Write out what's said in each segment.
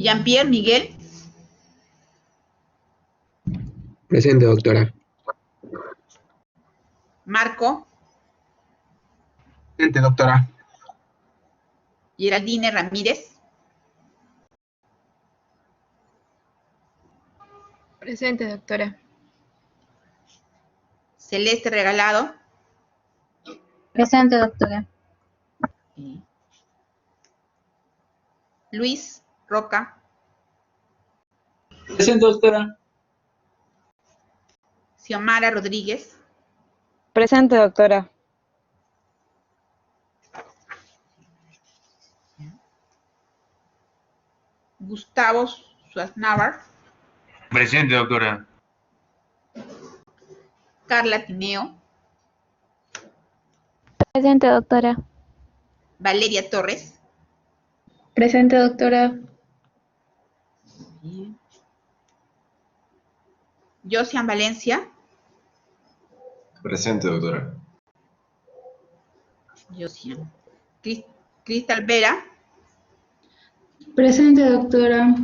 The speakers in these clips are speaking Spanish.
Jean-Pierre Miguel. Presente, doctora. Marco. Presente, doctora. Geraldine Ramírez. Presente, doctora. Celeste Regalado. Presente, doctora. Luis Roca. Presente, doctora. Xiomara Rodríguez. Presente, doctora. Gustavo Suaznavar. Presente, doctora. Carla Tineo. Presente, doctora. Valeria Torres. Presente, doctora. Bien. Josian Valencia. Presente, doctora. Josian. Cristal Vera. Presente, doctora.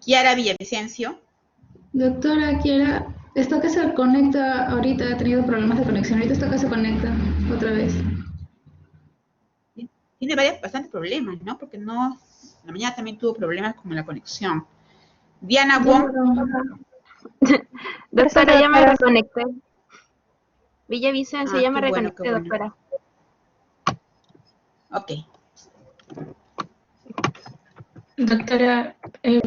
Kiara Villavicencio. Doctora, Kiara, esto que se conecta ahorita, ha tenido problemas de conexión. Ahorita esto que se conecta otra vez. Tiene bastantes problemas, ¿no? Porque no, la mañana también tuvo problemas con la conexión. Diana Wong. Doctora, ya me reconecté. Villavicencio, ya me qué bueno, reconecté, qué bueno. doctora. Ok. Doctora,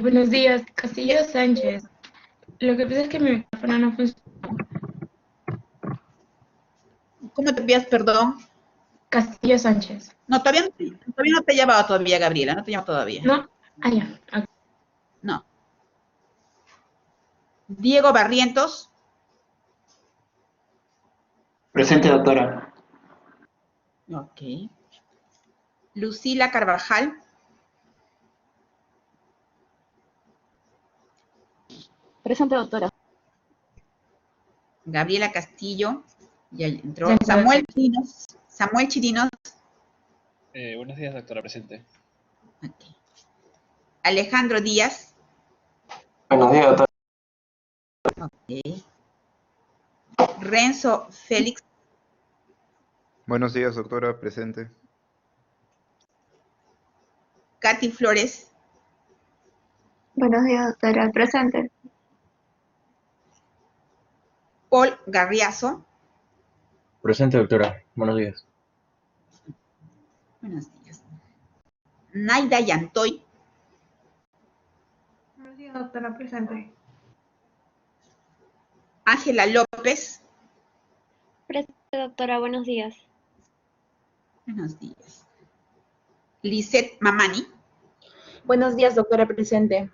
buenos días. Castillo Sánchez. Lo que pasa es que mi micrófono no funciona. ¿Cómo te pidas perdón? Castillo Sánchez. No, todavía no te he llamado todavía, Gabriela. No te llamo todavía. ¿No? Ah, ya. Ok. No. Diego Barrientos. Presente, doctora. Ok. Lucila Carvajal. Presente, doctora. Gabriela Castillo. Ya entró. Presente, Samuel Chirinos. Samuel Chirinos. Buenos días, doctora, presente. Ok. Alejandro Díaz. Buenos días, doctora. Ok. Renzo Félix. Buenos días, doctora, presente. Katy Flores. Buenos días, doctora. Presente. Paul Garriazo. Presente, doctora. Buenos días. Buenos días. Naida Yantoy. Buenos días, doctora. Presente. Ángela López. Presente, doctora, buenos días. Buenos días. Lisette Mamani. Buenos días, doctora, presente.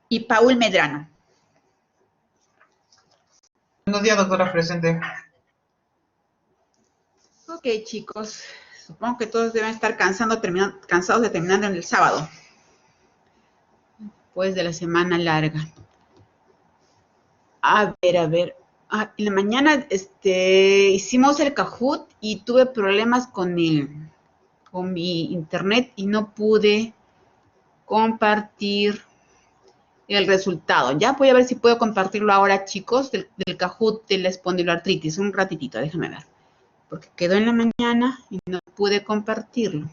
Y Paul Medrano. Buenos días, doctora, presente. Ok, chicos. Supongo que todos deben estar cansados de terminar en el sábado. Después de la semana larga. A ver. En la mañana hicimos el Kahoot y tuve problemas con mi internet y no pude compartir el resultado. Ya voy a ver si puedo compartirlo ahora, chicos, del Kahoot de la espondiloartritis. Un ratitito, déjame ver. Porque quedó en la mañana y no pude compartirlo.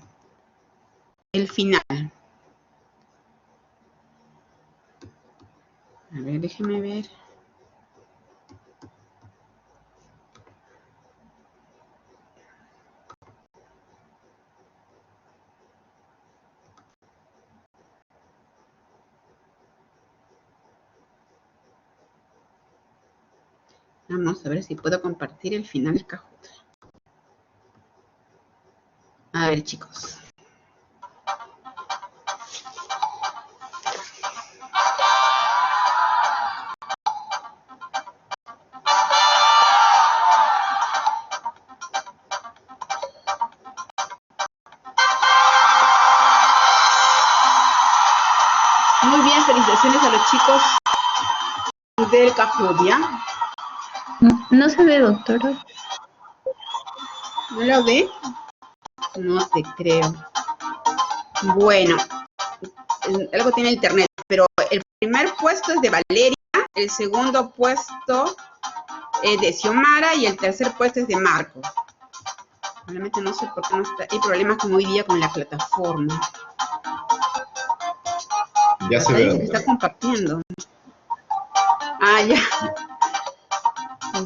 El final. A ver, déjeme ver. Vamos a ver si puedo compartir el final del Kahoot. A ver, chicos. Muy bien, felicitaciones a los chicos del Kahoot, ¿ya? No se ve, doctora. ¿No lo ve? No te creo. Bueno, algo tiene internet, pero el primer puesto es de Valeria, el segundo puesto es de Xiomara y el tercer puesto es de Marco. Realmente no sé por qué no está. Hay problemas como hoy día con la plataforma. Ya se Dice ve. que está compartiendo. Ah, ya.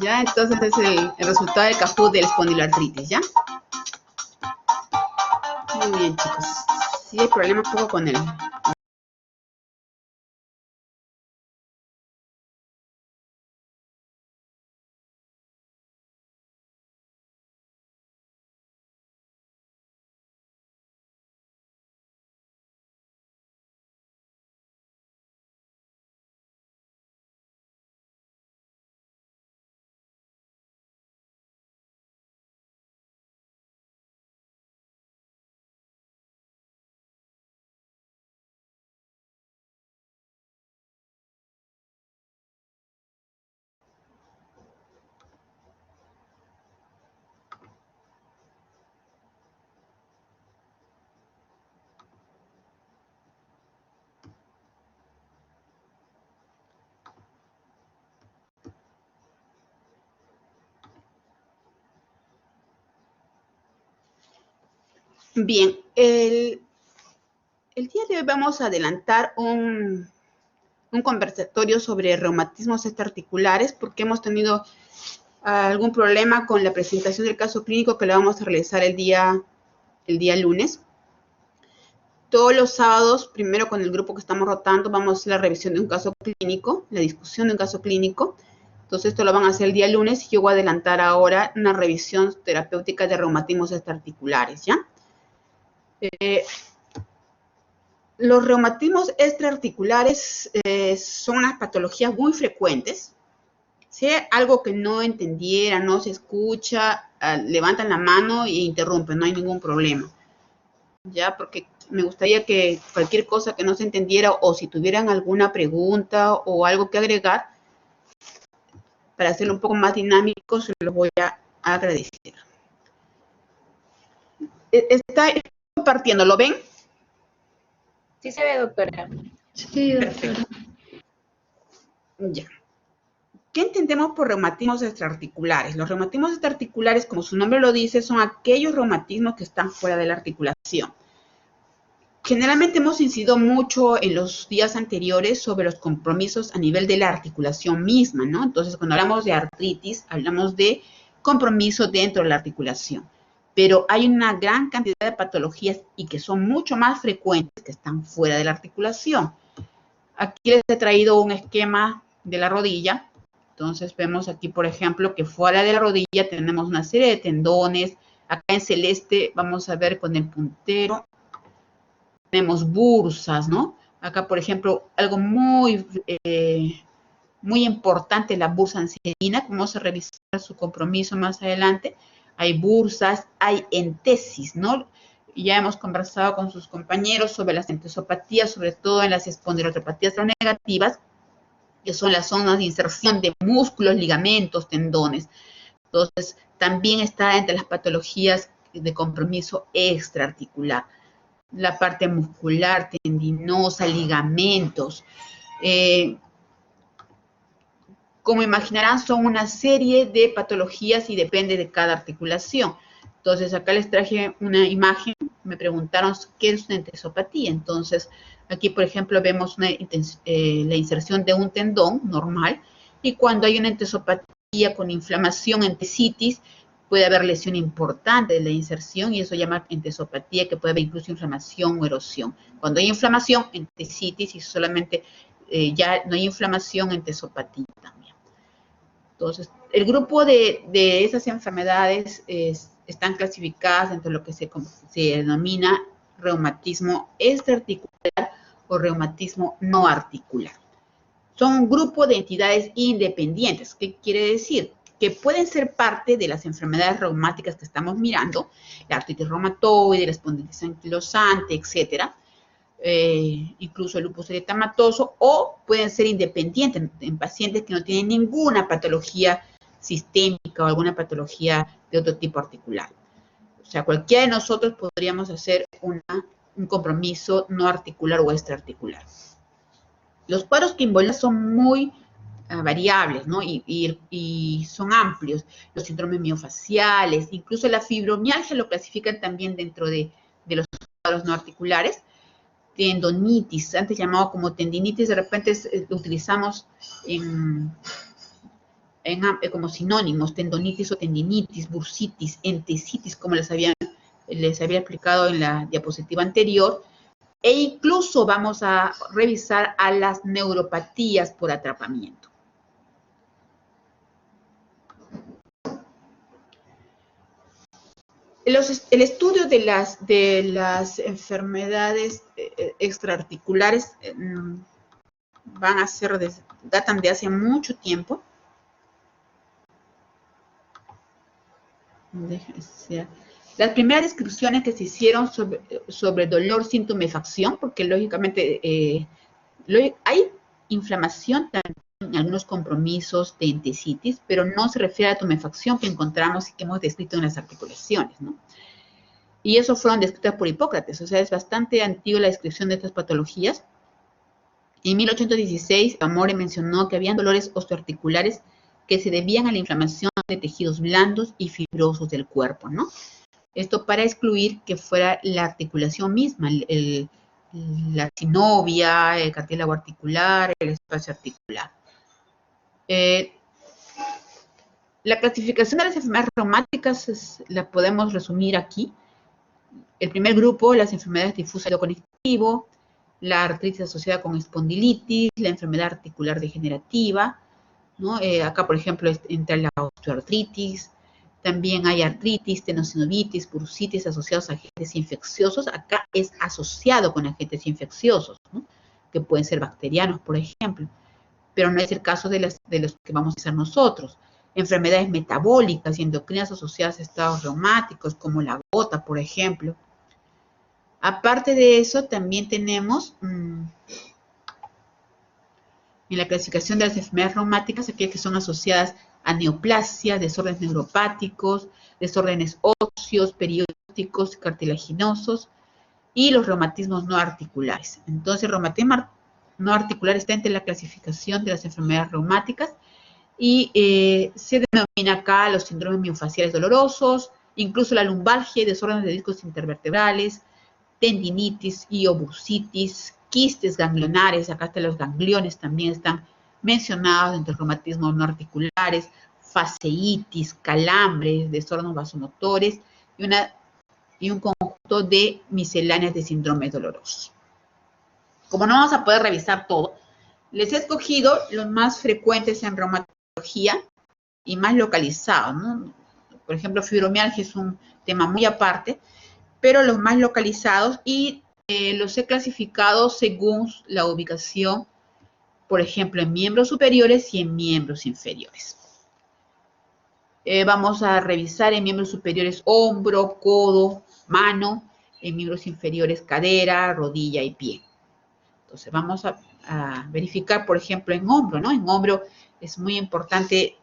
Ya, entonces es el resultado del Kahoot de la espondiloartritis, ¿ya? Muy bien, chicos. Sí hay problemas un poco con él. Bien, el día de hoy vamos a adelantar un conversatorio sobre reumatismos extraarticulares porque hemos tenido algún problema con la presentación del caso clínico que lo vamos a realizar el día lunes. Todos los sábados, primero con el grupo que estamos rotando, vamos a hacer la revisión de un caso clínico, la discusión de un caso clínico. Entonces, esto lo van a hacer el día lunes y yo voy a adelantar ahora una revisión terapéutica de reumatismos extraarticulares, ¿ya? Los reumatismos extraarticulares son unas patologías muy frecuentes. Si hay algo que no entendiera, no se escucha, levantan la mano e interrumpen, no hay ningún problema. Ya, porque me gustaría que cualquier cosa que no se entendiera o si tuvieran alguna pregunta o algo que agregar, para hacerlo un poco más dinámico, se los voy a agradecer. Está compartiendo, ¿lo ven? Sí se ve, doctora. Sí, doctora. Ya. ¿Qué entendemos por reumatismos extraarticulares? Los reumatismos extraarticulares, como su nombre lo dice, son aquellos reumatismos que están fuera de la articulación. Generalmente hemos incidido mucho en los días anteriores sobre los compromisos a nivel de la articulación misma, ¿no? Entonces, cuando hablamos de artritis, hablamos de compromiso dentro de la articulación. Pero hay una gran cantidad de patologías y que son mucho más frecuentes que están fuera de la articulación. Aquí les he traído un esquema de la rodilla. Entonces, vemos aquí, por ejemplo, que fuera de la rodilla tenemos una serie de tendones. Acá en celeste vamos a ver con el puntero. Tenemos bursas, ¿no? Acá, por ejemplo, algo muy importante, la bursa ansiedina, que vamos a revisar su compromiso más adelante. Hay bursas, hay entesis, ¿no? Ya hemos conversado con sus compañeros sobre las entesopatías, sobre todo en las espondiloartropatías negativas, que son las zonas de inserción de músculos, ligamentos, tendones. Entonces, también está entre las patologías de compromiso extraarticular. La parte muscular, tendinosa, ligamentos. Como imaginarán, son una serie de patologías y depende de cada articulación. Entonces, acá les traje una imagen. Me preguntaron qué es una entesopatía. Entonces, aquí, por ejemplo, vemos la inserción de un tendón normal. Y cuando hay una entesopatía con inflamación, entesitis, puede haber lesión importante de la inserción y eso se llama entesopatía, que puede haber incluso inflamación o erosión. Cuando hay inflamación, entesitis, y solamente ya no hay inflamación, entesopatía también. Entonces, el grupo de esas enfermedades están clasificadas dentro de lo que se denomina reumatismo extraarticular o reumatismo no articular. Son un grupo de entidades independientes. ¿Qué quiere decir? Que pueden ser parte de las enfermedades reumáticas que estamos mirando, la artritis reumatoide, la espondilitis anquilosante, etcétera, incluso el lupus eritematoso, o pueden ser independientes en pacientes que no tienen ninguna patología sistémica o alguna patología de otro tipo articular. O sea, cualquiera de nosotros podríamos hacer una un compromiso no articular o extraarticular. Los cuadros que involucran son muy variables, ¿no? Y son amplios. Los síndromes miofaciales, incluso la fibromialgia lo clasifican también dentro de los cuadros no articulares. Tendonitis, antes llamado como tendinitis, de repente lo utilizamos como sinónimos, tendonitis o tendinitis, bursitis, entesitis, como les había explicado en la diapositiva anterior, e incluso vamos a revisar a las neuropatías por atrapamiento. El estudio de las enfermedades extraarticulares datan de hace mucho tiempo. Las primeras descripciones que se hicieron sobre dolor, sintomefacción, porque lógicamente hay inflamación también en algunos compromisos de entesitis, pero no se refiere a la tumefacción que encontramos y que hemos descrito en las articulaciones, ¿no? Y eso fueron descritas por Hipócrates, o sea, es bastante antigua la descripción de estas patologías. En 1816, Amore mencionó que habían dolores osteoarticulares que se debían a la inflamación de tejidos blandos y fibrosos del cuerpo, ¿no? Esto para excluir que fuera la articulación misma, la sinovia, el cartílago articular, el espacio articular. La clasificación de las enfermedades reumáticas la podemos resumir aquí. El primer grupo, las enfermedades difusas de conectivo, la artritis asociada con espondilitis, la enfermedad articular degenerativa, ¿no? Acá, por ejemplo, entra la osteoartritis. También hay artritis, tenosinovitis, bursitis asociados a agentes infecciosos. Acá es asociado con agentes infecciosos, ¿no? Que pueden ser bacterianos, por ejemplo. Pero no es el caso de los que vamos a hacer nosotros. Enfermedades metabólicas y endocrinas asociadas a estados reumáticos, como la gota, por ejemplo. Aparte de eso, también tenemos en la clasificación de las enfermedades reumáticas aquellas que son asociadas a neoplasia, desórdenes neuropáticos, desórdenes óseos, periósticos, cartilaginosos y los reumatismos no articulares. Entonces, el reumatismo no articular está entre la clasificación de las enfermedades reumáticas y se denomina acá los síndromes miofaciales dolorosos, incluso la lumbalgia y desórdenes de discos intervertebrales, tendinitis y bursitis, quistes ganglionares, acá están los gangliones, también están mencionados entre reumatismos no articulares, fasciitis, calambres, desórdenes vasomotores y un conjunto de misceláneas de síndromes dolorosos. Como no vamos a poder revisar todo, les he escogido los más frecuentes en reumatología y más localizados, ¿no? Por ejemplo, fibromialgia es un tema muy aparte, pero los más localizados y los he clasificado según la ubicación, por ejemplo, en miembros superiores y en miembros inferiores. Vamos a revisar en miembros superiores hombro, codo, mano, en miembros inferiores cadera, rodilla y pie. Entonces vamos a verificar, por ejemplo, en hombro, ¿no? En hombro es muy importante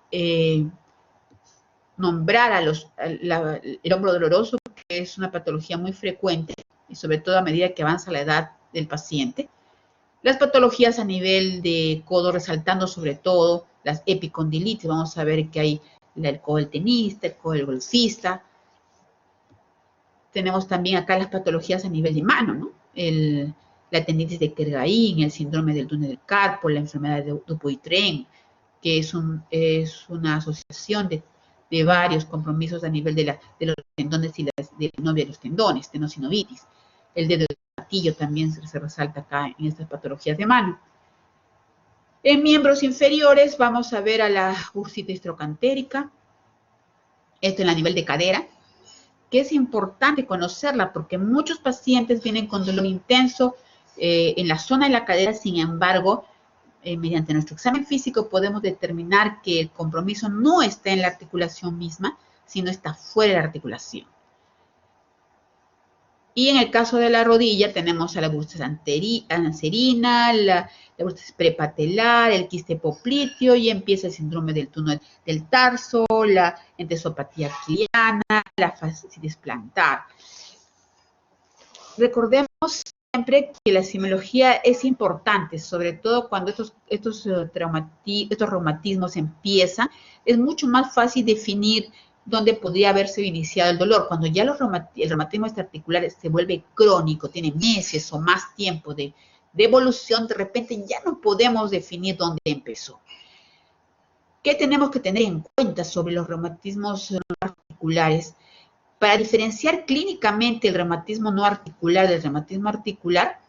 nombrar el hombro doloroso, que es una patología muy frecuente y sobre todo a medida que avanza la edad del paciente. Las patologías a nivel de codo, resaltando sobre todo las epicondilitis. Vamos a ver que hay el codo del tenista, el codo del golfista. Tenemos también acá las patologías a nivel de mano, ¿no? La tendinitis de Kergain, el síndrome del túnel del carpo, la enfermedad de Dupuytren, que es una asociación de varios compromisos a nivel de los tendones y de la novia de los tendones, tenosinovitis. El dedo del patillo también se resalta acá en estas patologías de mano. En miembros inferiores vamos a ver a la bursitis trocantérica, esto en la nivel de cadera, que es importante conocerla porque muchos pacientes vienen con dolor intenso en la zona de la cadera. Sin embargo, mediante nuestro examen físico podemos determinar que el compromiso no está en la articulación misma, sino está fuera de la articulación. Y en el caso de la rodilla tenemos a la bursitis anserina, la bursitis prepatelar, el quiste popliteo y empieza el síndrome del túnel del tarso, la entesopatía quiliana, la fascitis plantar. Recordemos siempre que la semiología es importante, sobre todo cuando estos reumatismos empiezan, es mucho más fácil definir dónde podría haberse iniciado el dolor. Cuando ya el reumatismo articular se vuelve crónico, tiene meses o más tiempo de evolución, de repente ya no podemos definir dónde empezó. ¿Qué tenemos que tener en cuenta sobre los reumatismos articulares? Para diferenciar clínicamente el reumatismo no articular del reumatismo articular,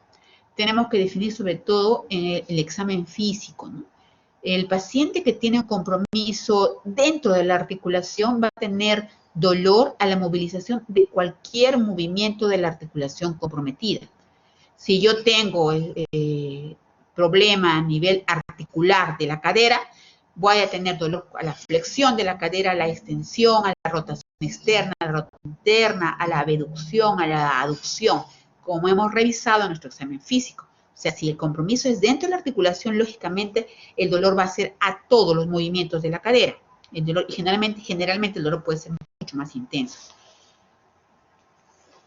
tenemos que definir sobre todo el examen físico, ¿no? El paciente que tiene un compromiso dentro de la articulación va a tener dolor a la movilización de cualquier movimiento de la articulación comprometida. Si yo tengo problema a nivel articular de la cadera, voy a tener dolor a la flexión de la cadera, a la extensión, a la rotación externa, a la rotación interna, a la abducción, a la aducción, como hemos revisado en nuestro examen físico. O sea, si el compromiso es dentro de la articulación, lógicamente el dolor va a ser a todos los movimientos de la cadera. El dolor, generalmente el dolor puede ser mucho más intenso.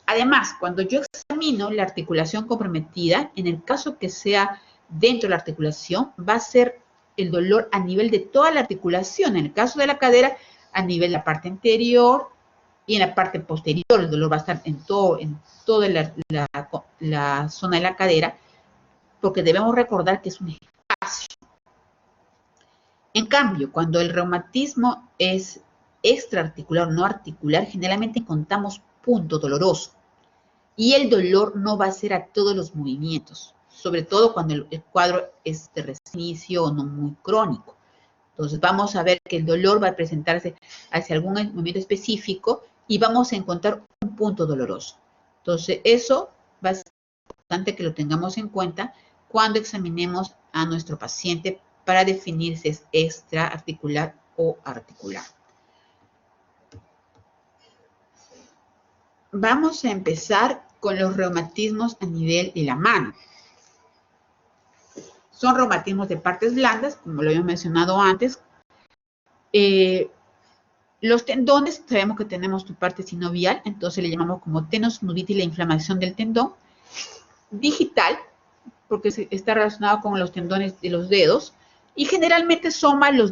Además, cuando yo examino la articulación comprometida, en el caso que sea dentro de la articulación, va a ser el dolor a nivel de toda la articulación. En el caso de la cadera, a nivel de la parte anterior y en la parte posterior. El dolor va a estar en toda la zona de la cadera, porque debemos recordar que es un espacio. En cambio, cuando el reumatismo es extraarticular, no articular, generalmente encontramos punto doloroso. Y el dolor no va a ser a todos los movimientos, sobre todo cuando el cuadro es de recién inicio o no muy crónico. Entonces vamos a ver que el dolor va a presentarse hacia algún movimiento específico y vamos a encontrar un punto doloroso. Entonces eso va a ser importante que lo tengamos en cuenta cuando examinemos a nuestro paciente para definir si es extraarticular o articular. Vamos a empezar con los reumatismos a nivel de la mano. Son reumatismos de partes blandas, como lo habíamos mencionado antes. Los tendones, sabemos que tenemos tu parte sinovial, entonces le llamamos como tenosinovitis la inflamación del tendón. Digital, porque está relacionado con los tendones de los dedos. Y generalmente son más los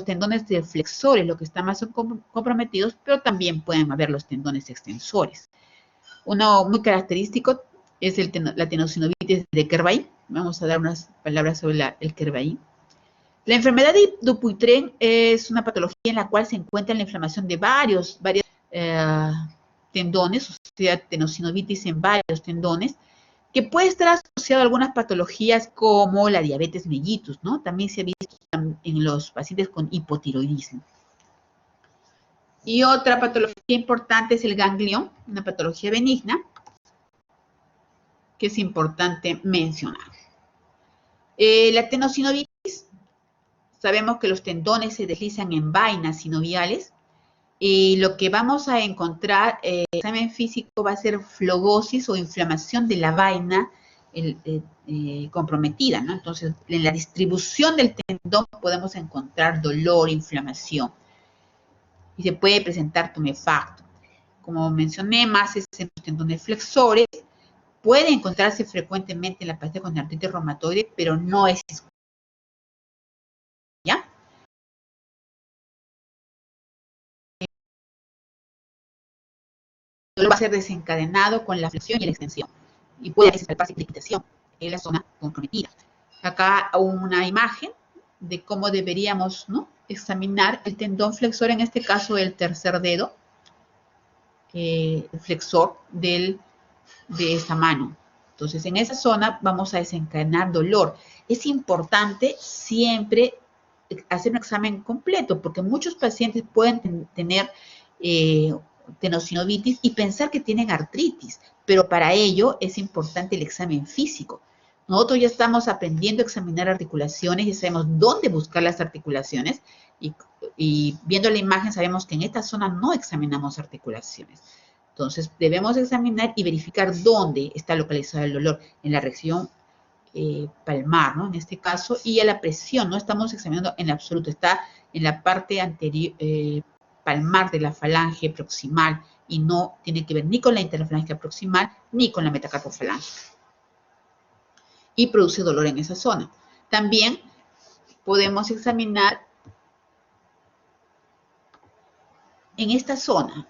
tendones de flexores, los que están más comprometidos, pero también pueden haber los tendones extensores. Uno muy característico es la tenosinovitis de Kervain. Vamos a dar unas palabras sobre el Kervain. La enfermedad de Dupuytren es una patología en la cual se encuentra la inflamación de varios tendones, o sea, tenosinovitis en varios tendones, que puede estar asociado a algunas patologías como la diabetes mellitus, ¿no? También se ha visto en los pacientes con hipotiroidismo. Y otra patología importante es el ganglión, una patología benigna, que es importante mencionar. La tenosinovitis, sabemos que los tendones se deslizan en vainas sinoviales, y lo que vamos a encontrar en el examen físico va a ser flegosis o inflamación de la vaina comprometida, ¿no? Entonces, en la distribución del tendón podemos encontrar dolor, inflamación, y se puede presentar tumefacto. Como mencioné, más es en los tendones flexores, puede encontrarse frecuentemente en la paciente con artritis reumatoide, pero no es exclusivo. ¿Ya? Va a ser desencadenado con la flexión y la extensión. Y puede palparse precipitación en la zona comprometida. Acá una imagen de cómo deberíamos, ¿no?, examinar el tendón flexor, en este caso el tercer dedo, el flexor de esta mano. Entonces, en esa zona vamos a desencadenar dolor. Es importante siempre hacer un examen completo, porque muchos pacientes pueden tener tenosinovitis y pensar que tienen artritis, pero para ello es importante el examen físico. Nosotros ya estamos aprendiendo a examinar articulaciones y sabemos dónde buscar las articulaciones y viendo la imagen sabemos que en esta zona no examinamos articulaciones. Entonces debemos examinar y verificar dónde está localizado el dolor, en la región palmar, ¿no?, en este caso, y a la presión. No estamos examinando en absoluto, está en la parte anterior, palmar de la falange proximal y no tiene que ver ni con la interfalange proximal ni con la metacarpofalángica. Y produce dolor en esa zona. También podemos examinar en esta zona,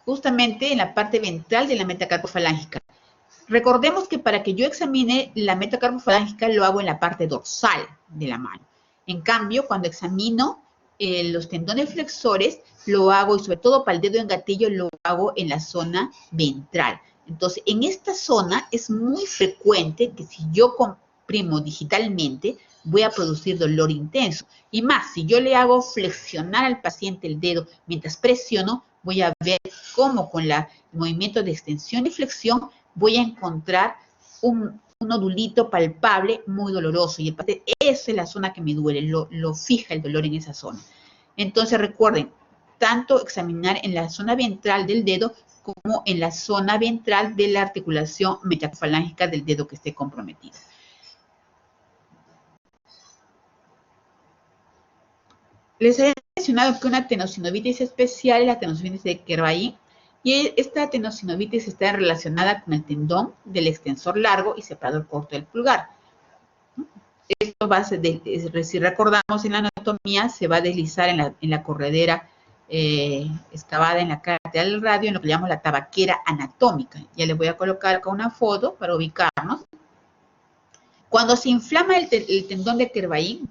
justamente en la parte ventral de la metacarpofalángica. Recordemos que para que yo examine la metacarpofalángica lo hago en la parte dorsal de la mano. En cambio, cuando examino los tendones flexores, lo hago, y sobre todo para el dedo en gatillo, lo hago en la zona ventral. Entonces, en esta zona es muy frecuente que si yo comprimo digitalmente, voy a producir dolor intenso. Y más, si yo le hago flexionar al paciente el dedo mientras presiono, voy a ver cómo con el movimiento de extensión y flexión voy a encontrar un nodulito palpable muy doloroso. Y el paciente, esa es la zona que me duele, lo fija el dolor en esa zona. Entonces recuerden, tanto examinar en la zona ventral del dedo como en la zona ventral de la articulación metacarpofalángica del dedo que esté comprometido. Les he mencionado que una tenosinovitis especial es la tenosinovitis de Kervain, y esta tenosinovitis está relacionada con el tendón del extensor largo y separador corto del pulgar. Esto va a ser, si recordamos en la anatomía, se va a deslizar en la corredera excavada en la cátedra del radio, en lo que llamamos la tabaquera anatómica. Ya les voy a colocar acá una foto para ubicarnos. Cuando se inflama el tendón de Kervain,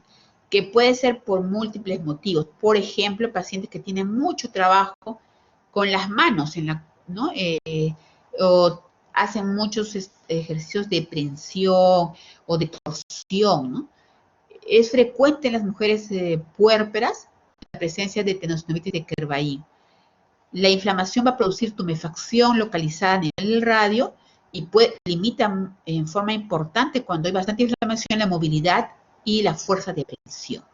que puede ser por múltiples motivos, por ejemplo, pacientes que tienen mucho trabajo con las manos, ¿no? O hacen muchos ejercicios de prensión o de torsión, ¿no? Es frecuente en las mujeres puérperas la presencia de tenosinovitis de Kervain. La inflamación va a producir tumefacción localizada a nivel del radio y limita en forma importante, cuando hay bastante inflamación, la movilidad y la fuerza de presión.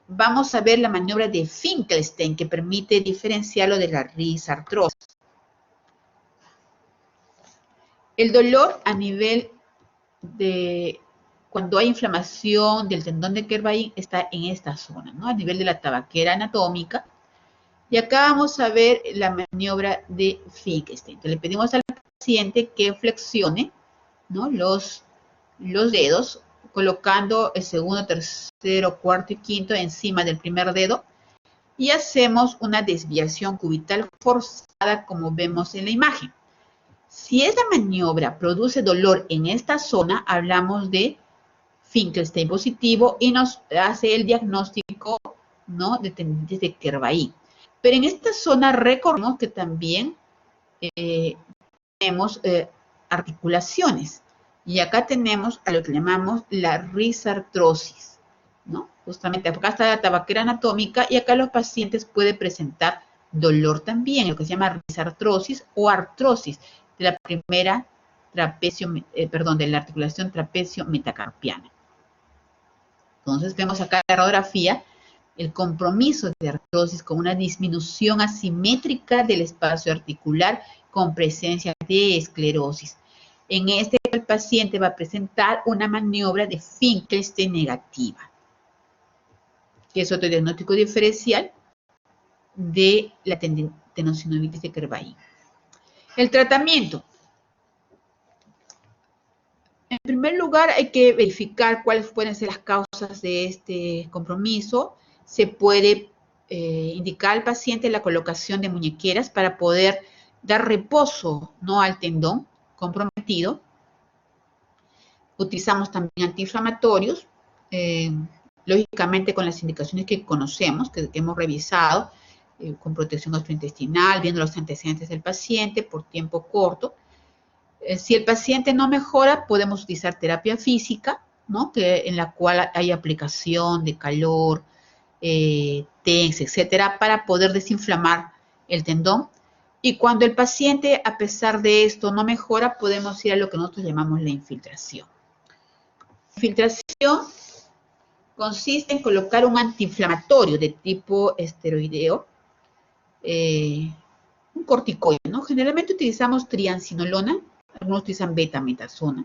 Vamos a ver la maniobra de Finkelstein, que permite diferenciarlo de la risartrosis. El dolor a nivel de cuando hay inflamación del tendón de Kervain está en esta zona, ¿no? A nivel de la tabaquera anatómica. Y acá vamos a ver la maniobra de Finkelstein. Entonces, le pedimos al paciente que flexione, ¿no? los dedos, colocando el segundo, tercero, cuarto y quinto encima del primer dedo, y hacemos una desviación cubital forzada, como vemos en la imagen. Si esta maniobra produce dolor en esta zona, hablamos de Finkelstein positivo y nos hace el diagnóstico, ¿no?, de tendinitis de Kervain. Pero en esta zona recordemos que también tenemos articulaciones. Y acá tenemos a lo que llamamos la risartrosis, ¿no? Justamente acá está la tabaquera anatómica y acá los pacientes pueden presentar dolor también, lo que se llama risartrosis o artrosis de la primera de la articulación trapecio metacarpiana. Entonces vemos acá en la radiografía el compromiso de artrosis con una disminución asimétrica del espacio articular con presencia de esclerosis. En este, el paciente va a presentar una maniobra de Finkelstein negativa, que es otro diagnóstico diferencial de la tenosinovitis de Kervain. El tratamiento. En primer lugar, hay que verificar cuáles pueden ser las causas de este compromiso. Se puede indicar al paciente la colocación de muñequeras para poder dar reposo, ¿no?, al tendón comprometido. Utilizamos también antiinflamatorios, lógicamente con las indicaciones que conocemos, que hemos revisado, con protección gastrointestinal, viendo los antecedentes del paciente por tiempo corto. Si el paciente no mejora, podemos utilizar terapia física, ¿no?, en la cual hay aplicación de calor, TENS, etcétera, para poder desinflamar el tendón. Y cuando el paciente, a pesar de esto, no mejora, podemos ir a lo que nosotros llamamos la infiltración. La infiltración consiste en colocar un antiinflamatorio de tipo esteroideo, un corticoide, ¿no? Generalmente utilizamos triancinolona, algunos utilizan betametasona.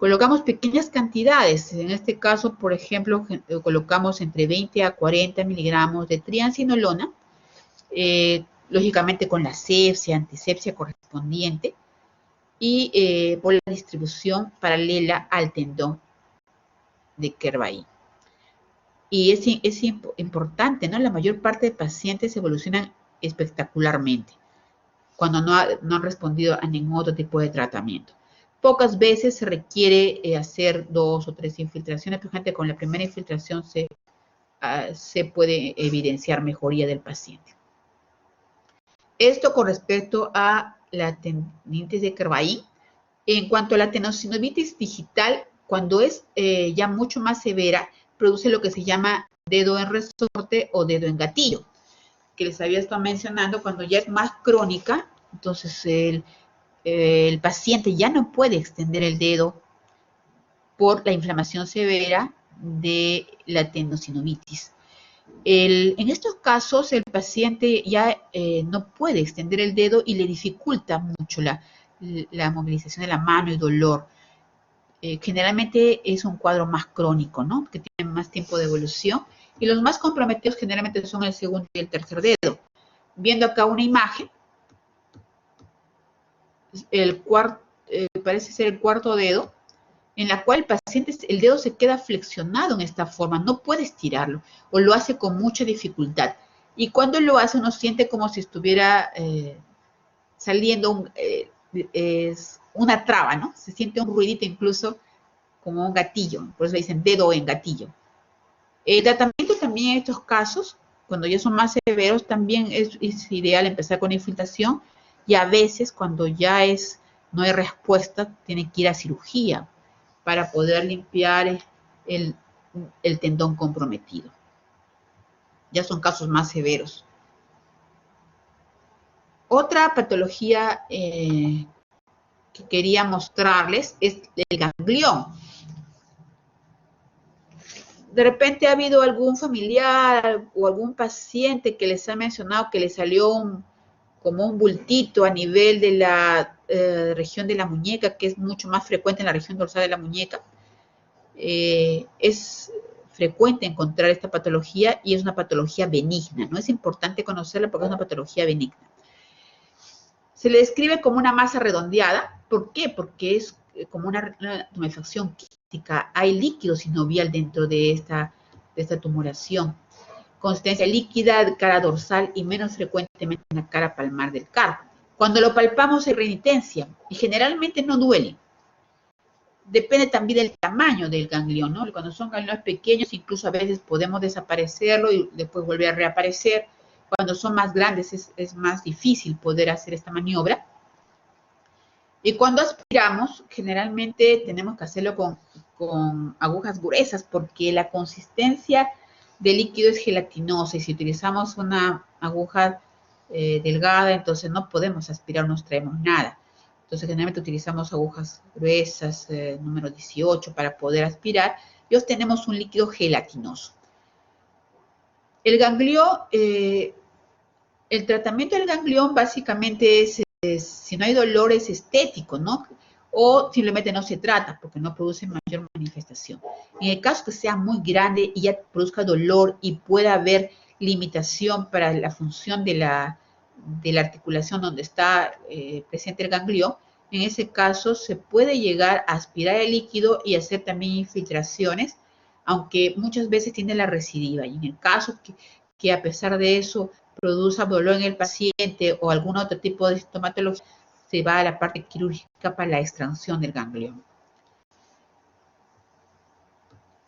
Colocamos pequeñas cantidades. En este caso, por ejemplo, colocamos entre 20 a 40 miligramos de triancinolona, lógicamente con la asepsia, antisepsia correspondiente, y por la distribución paralela al tendón de Kervain. Y es importante, ¿no? La mayor parte de pacientes evolucionan espectacularmente cuando no han respondido a ningún otro tipo de tratamiento. Pocas veces se requiere hacer 2 o 3 infiltraciones, pero gente con la primera infiltración se puede evidenciar mejoría del paciente. Esto con respecto a la tendinitis de Kervain. En cuanto a la tenosynovitis digital, cuando es ya mucho más severa, produce lo que se llama dedo en resorte o dedo en gatillo, que les había estado mencionando. Cuando ya es más crónica, entonces el paciente ya no puede extender el dedo por la inflamación severa de la tenosynovitis. En estos casos, el paciente ya no puede extender el dedo y le dificulta mucho la movilización de la mano y dolor. Generalmente es un cuadro más crónico, ¿no? Que tiene más tiempo de evolución. Y los más comprometidos generalmente son el segundo y el tercer dedo. Viendo acá una imagen, parece ser el cuarto dedo, en la cual el paciente, el dedo se queda flexionado en esta forma, no puede estirarlo, o lo hace con mucha dificultad. Y cuando lo hace, uno siente como si estuviera saliendo una traba, ¿no? Se siente un ruidito incluso como un gatillo, por eso dicen dedo en gatillo. El tratamiento también en estos casos, cuando ya son más severos, también es ideal empezar con infiltración, y a veces cuando ya no hay respuesta, tiene que ir a cirugía para poder limpiar el tendón comprometido. Ya son casos más severos. Otra patología que quería mostrarles es el ganglión. De repente ha habido algún familiar o algún paciente que les ha mencionado que le salió como un bultito a nivel de la región de la muñeca, que es mucho más frecuente en la región dorsal de la muñeca. Es frecuente encontrar esta patología y es una patología benigna, ¿no? Es importante conocerla porque es una patología benigna. Se le describe como una masa redondeada. ¿Por qué? Porque es como una tumefacción quística. Hay líquido sinovial dentro de esta tumoración. Consistencia líquida, cara dorsal y menos frecuentemente en la cara palmar del carpo. Cuando lo palpamos hay renitencia y generalmente no duele. Depende también del tamaño del ganglión, ¿no? Cuando son gangliones pequeños, incluso a veces podemos desaparecerlo y después volver a reaparecer. Cuando son más grandes es más difícil poder hacer esta maniobra. Y cuando aspiramos, generalmente tenemos que hacerlo con agujas gruesas porque la consistencia del líquido es gelatinosa y si utilizamos una aguja delgada, entonces no podemos aspirar, no extraemos nada. Entonces generalmente utilizamos agujas gruesas, número 18, para poder aspirar y obtenemos un líquido gelatinoso. El ganglión, el tratamiento del ganglión básicamente es, si no hay dolor, es estético, ¿no? O simplemente no se trata porque no produce mayor manifestación. En el caso que sea muy grande y ya produzca dolor y pueda haber limitación para la función de la articulación donde está presente el ganglión, en ese caso se puede llegar a aspirar el líquido y hacer también infiltraciones, aunque muchas veces tiene la recidiva. Y en el caso que a pesar de eso produzca dolor en el paciente o algún otro tipo de sintomatología, se va a la parte quirúrgica para la extracción del ganglión.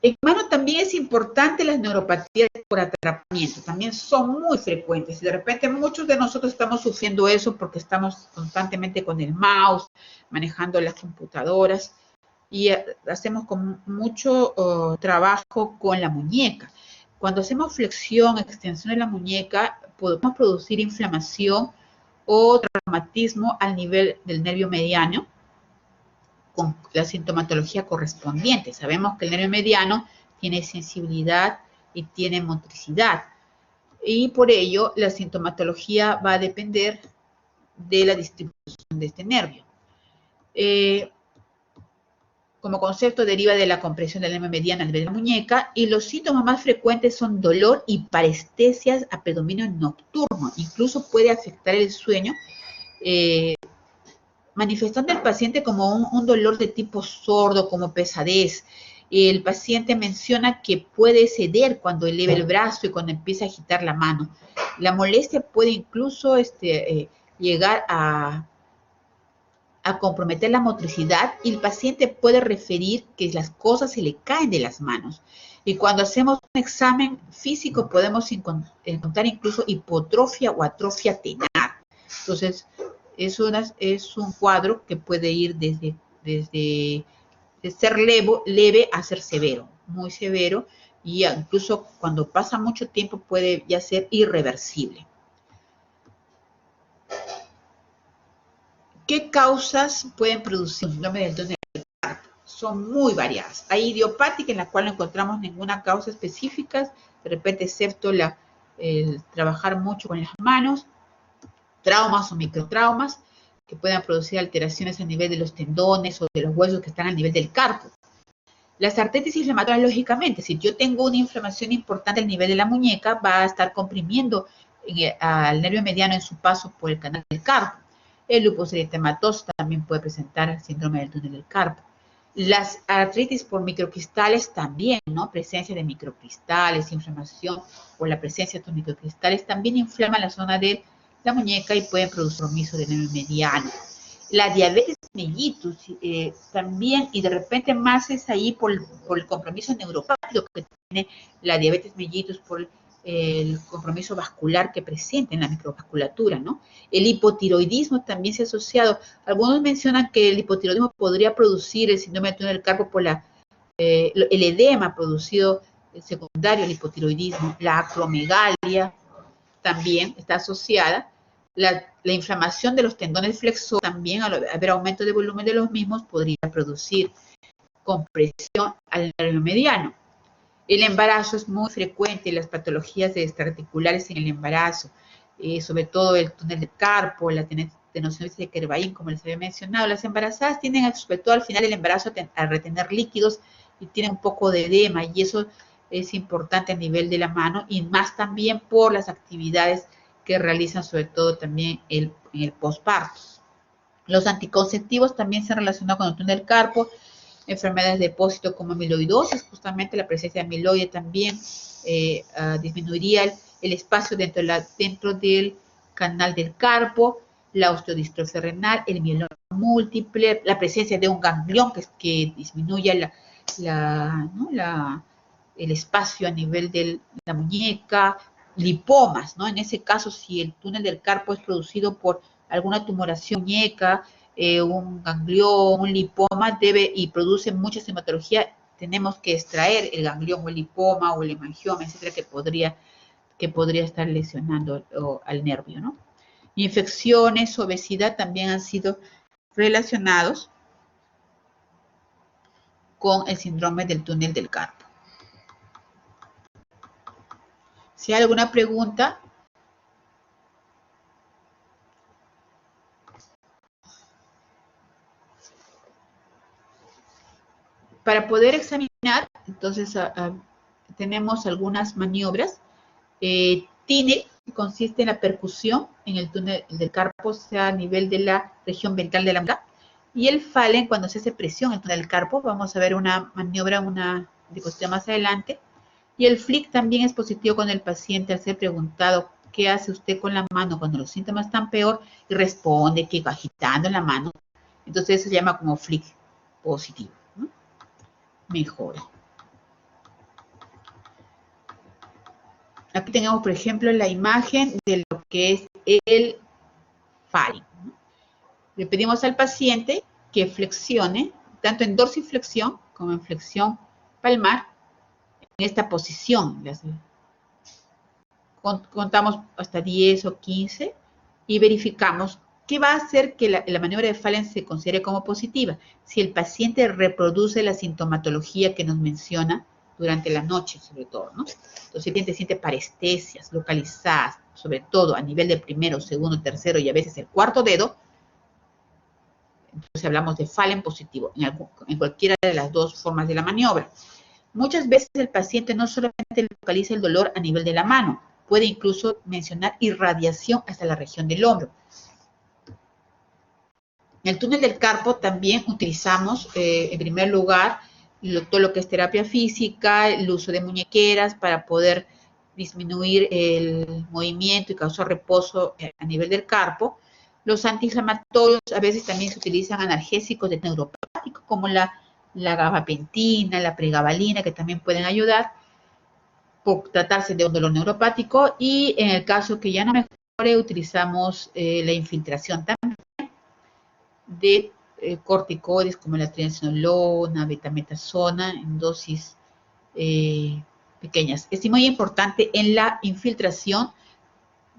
En humano también es importante las neuropatías por atrapamiento, también son muy frecuentes y de repente muchos de nosotros estamos sufriendo eso porque estamos constantemente con el mouse, manejando las computadoras y hacemos con mucho trabajo con la muñeca. Cuando hacemos flexión, extensión de la muñeca, podemos producir inflamación o traumatismo al nivel del nervio mediano con la sintomatología correspondiente. Sabemos que el nervio mediano tiene sensibilidad y tiene motricidad y por ello la sintomatología va a depender de la distribución de este nervio. como concepto deriva de la compresión del nervio mediano a nivel de la muñeca, y los síntomas más frecuentes son dolor y parestesias a predominio nocturno. Incluso puede afectar el sueño, manifestando el paciente como un dolor de tipo sordo, como pesadez. El paciente menciona que puede ceder cuando eleva el brazo y cuando empieza a agitar la mano. La molestia puede incluso llegar a comprometer la motricidad, y el paciente puede referir que las cosas se le caen de las manos. Y cuando hacemos un examen físico podemos encontrar incluso hipotrofia o atrofia tenar. Entonces, es un cuadro que puede ir desde ser leve a ser severo, muy severo, y incluso cuando pasa mucho tiempo puede ya ser irreversible. ¿Qué causas pueden producir un síndrome del túnel del carpo? Son muy variadas. Hay idiopática, en la cual no encontramos ninguna causa específica, de repente excepto el trabajar mucho con las manos, traumas o microtraumas que puedan producir alteraciones a nivel de los tendones o de los huesos que están a nivel del carpo. Las artritis inflamatorias, lógicamente, si yo tengo una inflamación importante al nivel de la muñeca, va a estar comprimiendo al nervio mediano en su paso por el canal del carpo. El lupus eritematoso también puede presentar el síndrome del túnel del carpo. Las artritis por microcristales también, ¿no? Presencia de microcristales, inflamación por la presencia de estos microcristales también inflaman la zona de la muñeca y pueden producir compromiso del nervio mediano. La diabetes mellitus también, y de repente más es ahí por el compromiso neuropático que tiene la diabetes mellitus, por el compromiso vascular que presenta en la microvasculatura, ¿no? El hipotiroidismo también se ha asociado. Algunos mencionan que el hipotiroidismo podría producir el síndrome del túnel del carpo por el edema producido secundario al hipotiroidismo. La acromegalia también está asociada. La inflamación de los tendones flexores también, al haber aumento de volumen de los mismos, podría producir compresión al nervio mediano. El embarazo es muy frecuente, las patologías extraarticulares en el embarazo, sobre todo el túnel del carpo, la tenosis de Kervain, como les había mencionado. Las embarazadas tienden, sobre todo al final del embarazo, a retener líquidos y tienen un poco de edema, y eso es importante a nivel de la mano, y más también por las actividades que realizan, sobre todo también en el posparto. Los anticonceptivos también se han relacionado con el túnel del carpo. Enfermedades de depósito como amiloidosis, justamente la presencia de amiloide también disminuiría el espacio dentro del canal del carpo. La osteodistrofia renal, el mieloma múltiple, la presencia de un ganglión que disminuye el espacio a nivel de la muñeca. Lipomas, ¿no? En ese caso, si el túnel del carpo es producido por alguna tumoración muñeca, un ganglión, un lipoma, y produce mucha hematología, tenemos que extraer el ganglión o el lipoma o el hemangioma, etcétera, que podría estar lesionando al nervio, ¿no? Infecciones, obesidad también han sido relacionados con el síndrome del túnel del carpo. Si hay alguna pregunta. Para poder examinar, entonces, tenemos algunas maniobras. TINE, que consiste en la percusión en el túnel del carpo, sea a nivel de la región ventral de la muñeca. Y el Fallen, cuando se hace presión en el túnel del carpo, vamos a ver una maniobra, una diapositiva más adelante. Y el flick también es positivo con el paciente al ser preguntado qué hace usted con la mano cuando los síntomas están peor, y responde que agitando la mano. Entonces eso se llama como flick positivo, ¿no? Mejora. Aquí tenemos, por ejemplo, la imagen de lo que es el Fallen, ¿no? Le pedimos al paciente que flexione, tanto en dorsiflexión como en flexión palmar, en esta posición. Contamos hasta 10 o 15 y verificamos qué va a hacer que la maniobra de Fallen se considere como positiva. Si el paciente reproduce la sintomatología que nos menciona durante la noche, sobre todo, ¿no? Entonces, el paciente siente parestesias localizadas, sobre todo a nivel del primero, segundo, tercero y a veces el cuarto dedo, Entonces hablamos de Fallen positivo en cualquiera de las dos formas de la maniobra. Muchas veces el paciente no solamente localiza el dolor a nivel de la mano, puede incluso mencionar irradiación hasta la región del hombro. En el túnel del carpo también utilizamos, en primer lugar, todo lo que es terapia física, el uso de muñequeras para poder disminuir el movimiento y causar reposo a nivel del carpo. Los antiinflamatorios a veces también se utilizan analgésicos de neuropático, como la gabapentina, la pregabalina, que también pueden ayudar por tratarse de un dolor neuropático. Y en el caso que ya no mejore, utilizamos la infiltración también de corticoides como la triamcinolona, betametasona en dosis pequeñas. Es muy importante en la infiltración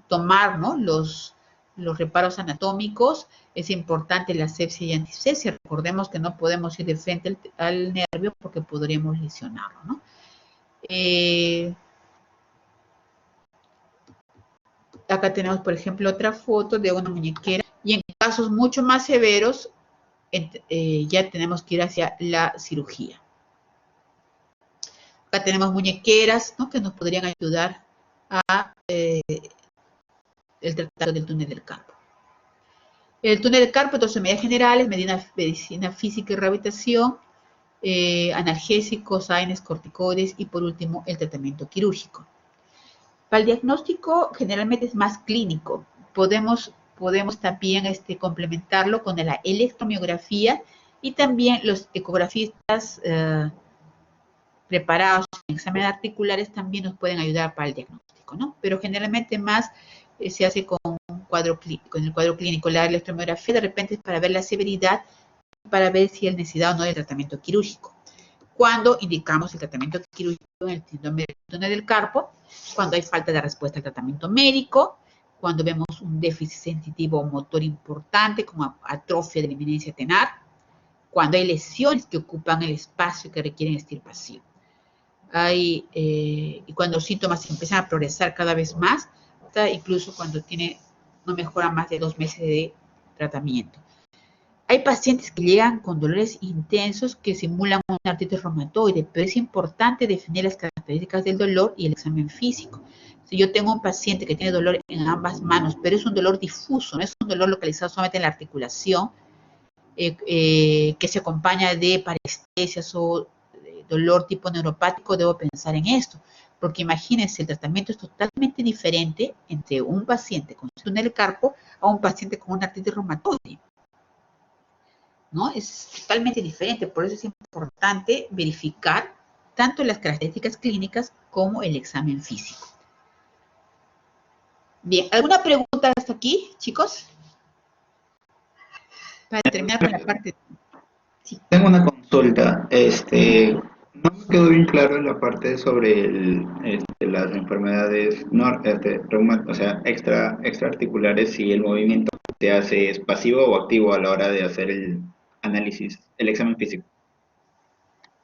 tomar, ¿no?, los reparos anatómicos. Es importante la asepsia y antisepsia. Recordemos que no podemos ir de frente al nervio porque podríamos lesionarlo, ¿no? Acá tenemos, por ejemplo, otra foto de una muñequera. Y en casos mucho más severos, ya tenemos que ir hacia la cirugía. Acá tenemos muñequeras, ¿no?, que nos podrían ayudar a el tratamiento del túnel del carpo. El túnel del carpo, entonces, medidas generales, medicina física y rehabilitación, analgésicos, AINES, corticoides y, por último, el tratamiento quirúrgico. Para el diagnóstico, generalmente es más clínico. Podemos también complementarlo con la electromiografía y también los ecografistas preparados en exámenes articulares también nos pueden ayudar para el diagnóstico, ¿no? Pero generalmente más se hace con el cuadro clínico. La electromiografía de repente es para ver la severidad, para ver si hay necesidad o no de tratamiento quirúrgico. Cuando indicamos el tratamiento quirúrgico en el túnel del carpo, cuando hay falta de respuesta al tratamiento médico, cuando vemos un déficit sensitivo motor importante como atrofia de la eminencia tenar, cuando hay lesiones que ocupan el espacio que requieren extirpación. Y cuando los síntomas empiezan a progresar cada vez más, incluso cuando no mejora más de 2 meses de tratamiento. Hay pacientes que llegan con dolores intensos que simulan una artritis reumatoide, pero es importante definir las características del dolor y el examen físico. Si yo tengo un paciente que tiene dolor en ambas manos, pero es un dolor difuso, no es un dolor localizado solamente en la articulación, que se acompaña de parestesias o dolor tipo neuropático, debo pensar en esto. Porque imagínense, el tratamiento es totalmente diferente entre un paciente con túnel del carpo a un paciente con una artritis reumatoide, ¿no? Es totalmente diferente, por eso es importante verificar tanto las características clínicas como el examen físico. Bien, ¿alguna pregunta hasta aquí, chicos? Para terminar con la parte... Sí. Tengo una consulta. No me quedó bien claro en la parte sobre las enfermedades o sea, extraarticulares, si el movimiento se hace es pasivo o activo a la hora de hacer el análisis, el examen físico.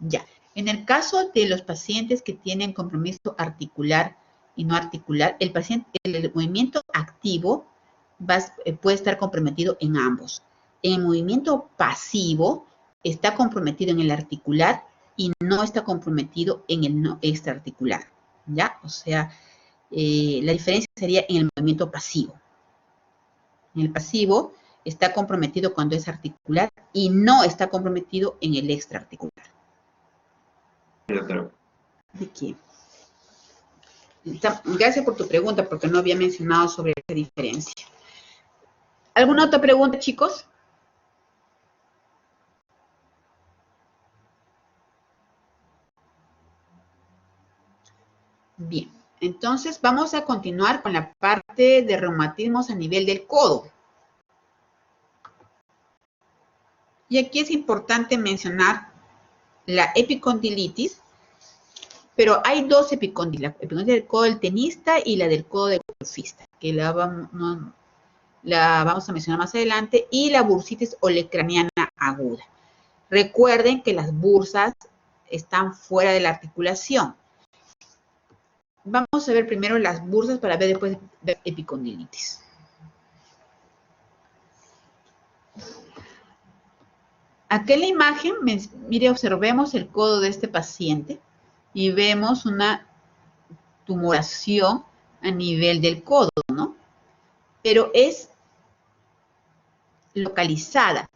Ya, en el caso de los pacientes que tienen compromiso articular y no articular, el movimiento activo puede estar comprometido en ambos. En el movimiento pasivo está comprometido en el articular y no está comprometido en el no extraarticular, ¿ya? O sea, la diferencia sería en el movimiento pasivo. En el pasivo está comprometido cuando es articular y no está comprometido en el extraarticular. ¿De qué? Gracias por tu pregunta, porque no había mencionado sobre esa diferencia. ¿Alguna otra pregunta, chicos? Bien, entonces vamos a continuar con la parte de reumatismos a nivel del codo. Y aquí es importante mencionar la epicondilitis, pero hay dos epicondilitis, la epicondilitis del codo del tenista y la del codo del golfista, que la vamos a mencionar más adelante, y la bursitis olecraniana aguda. Recuerden que las bursas están fuera de la articulación. Vamos a ver primero las bursas para ver después de epicondilitis. Aquí en la imagen, mire, observemos el codo de este paciente y vemos una tumoración a nivel del codo, ¿no? Pero es localizada.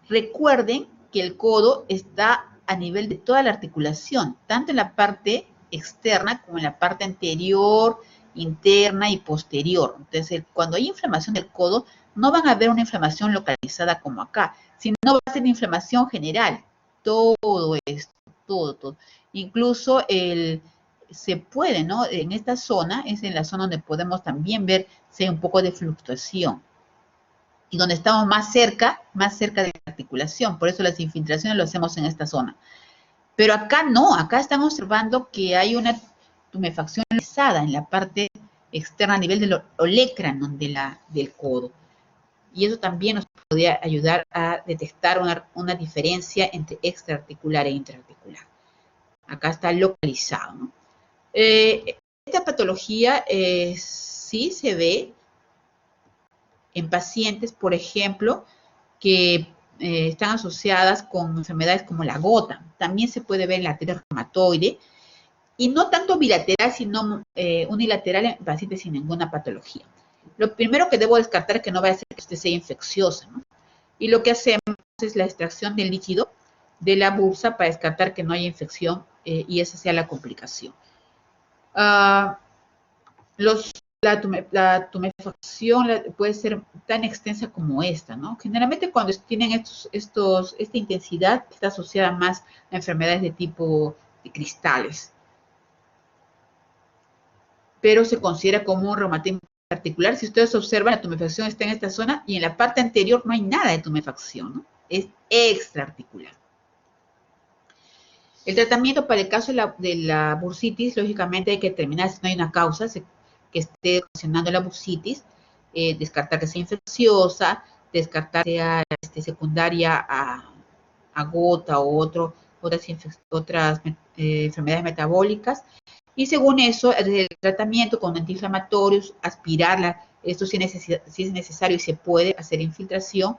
Recuerden que el codo está a nivel de toda la articulación, tanto en la parte externa como en la parte anterior, interna y posterior. Entonces, cuando hay inflamación del codo, no van a ver una inflamación localizada como acá, sino va a ser inflamación general. Todo esto, todo. Incluso se puede, ¿no? En esta zona, es en la zona donde podemos también ver si hay un poco de fluctuación. Y donde estamos más cerca de la articulación. Por eso las infiltraciones lo hacemos en esta zona. Pero acá no, acá están observando que hay una tumefacción localizada en la parte externa a nivel del olecranon del codo. Y eso también nos podría ayudar a detectar una diferencia entre extraarticular e intraarticular. Acá está localizado, ¿no? Esta patología sí se ve en pacientes, por ejemplo, que están asociadas con enfermedades como la gota. También se puede ver en la arteria reumatoide, y no tanto bilateral, sino unilateral en pacientes sin ninguna patología. Lo primero que debo descartar es que no vaya a ser que usted sea infecciosa, ¿no? Y lo que hacemos es la extracción del líquido de la bursa para descartar que no haya infección y esa sea la complicación. La tumefacción puede ser tan extensa como esta, ¿no? Generalmente cuando tienen esta intensidad está asociada más a enfermedades de tipo de cristales. Pero se considera como un reumatismo articular. Si ustedes observan, la tumefacción está en esta zona y en la parte anterior no hay nada de tumefacción, ¿no? Es extraarticular. El tratamiento para el caso de la bursitis, lógicamente hay que determinar si no hay una causa que esté ocasionando la bursitis, descartar que sea infecciosa, descartar que sea secundaria a gota o otras enfermedades metabólicas. Y según eso, el tratamiento con antiinflamatorios, aspirarla, esto si es necesario y se puede hacer infiltración.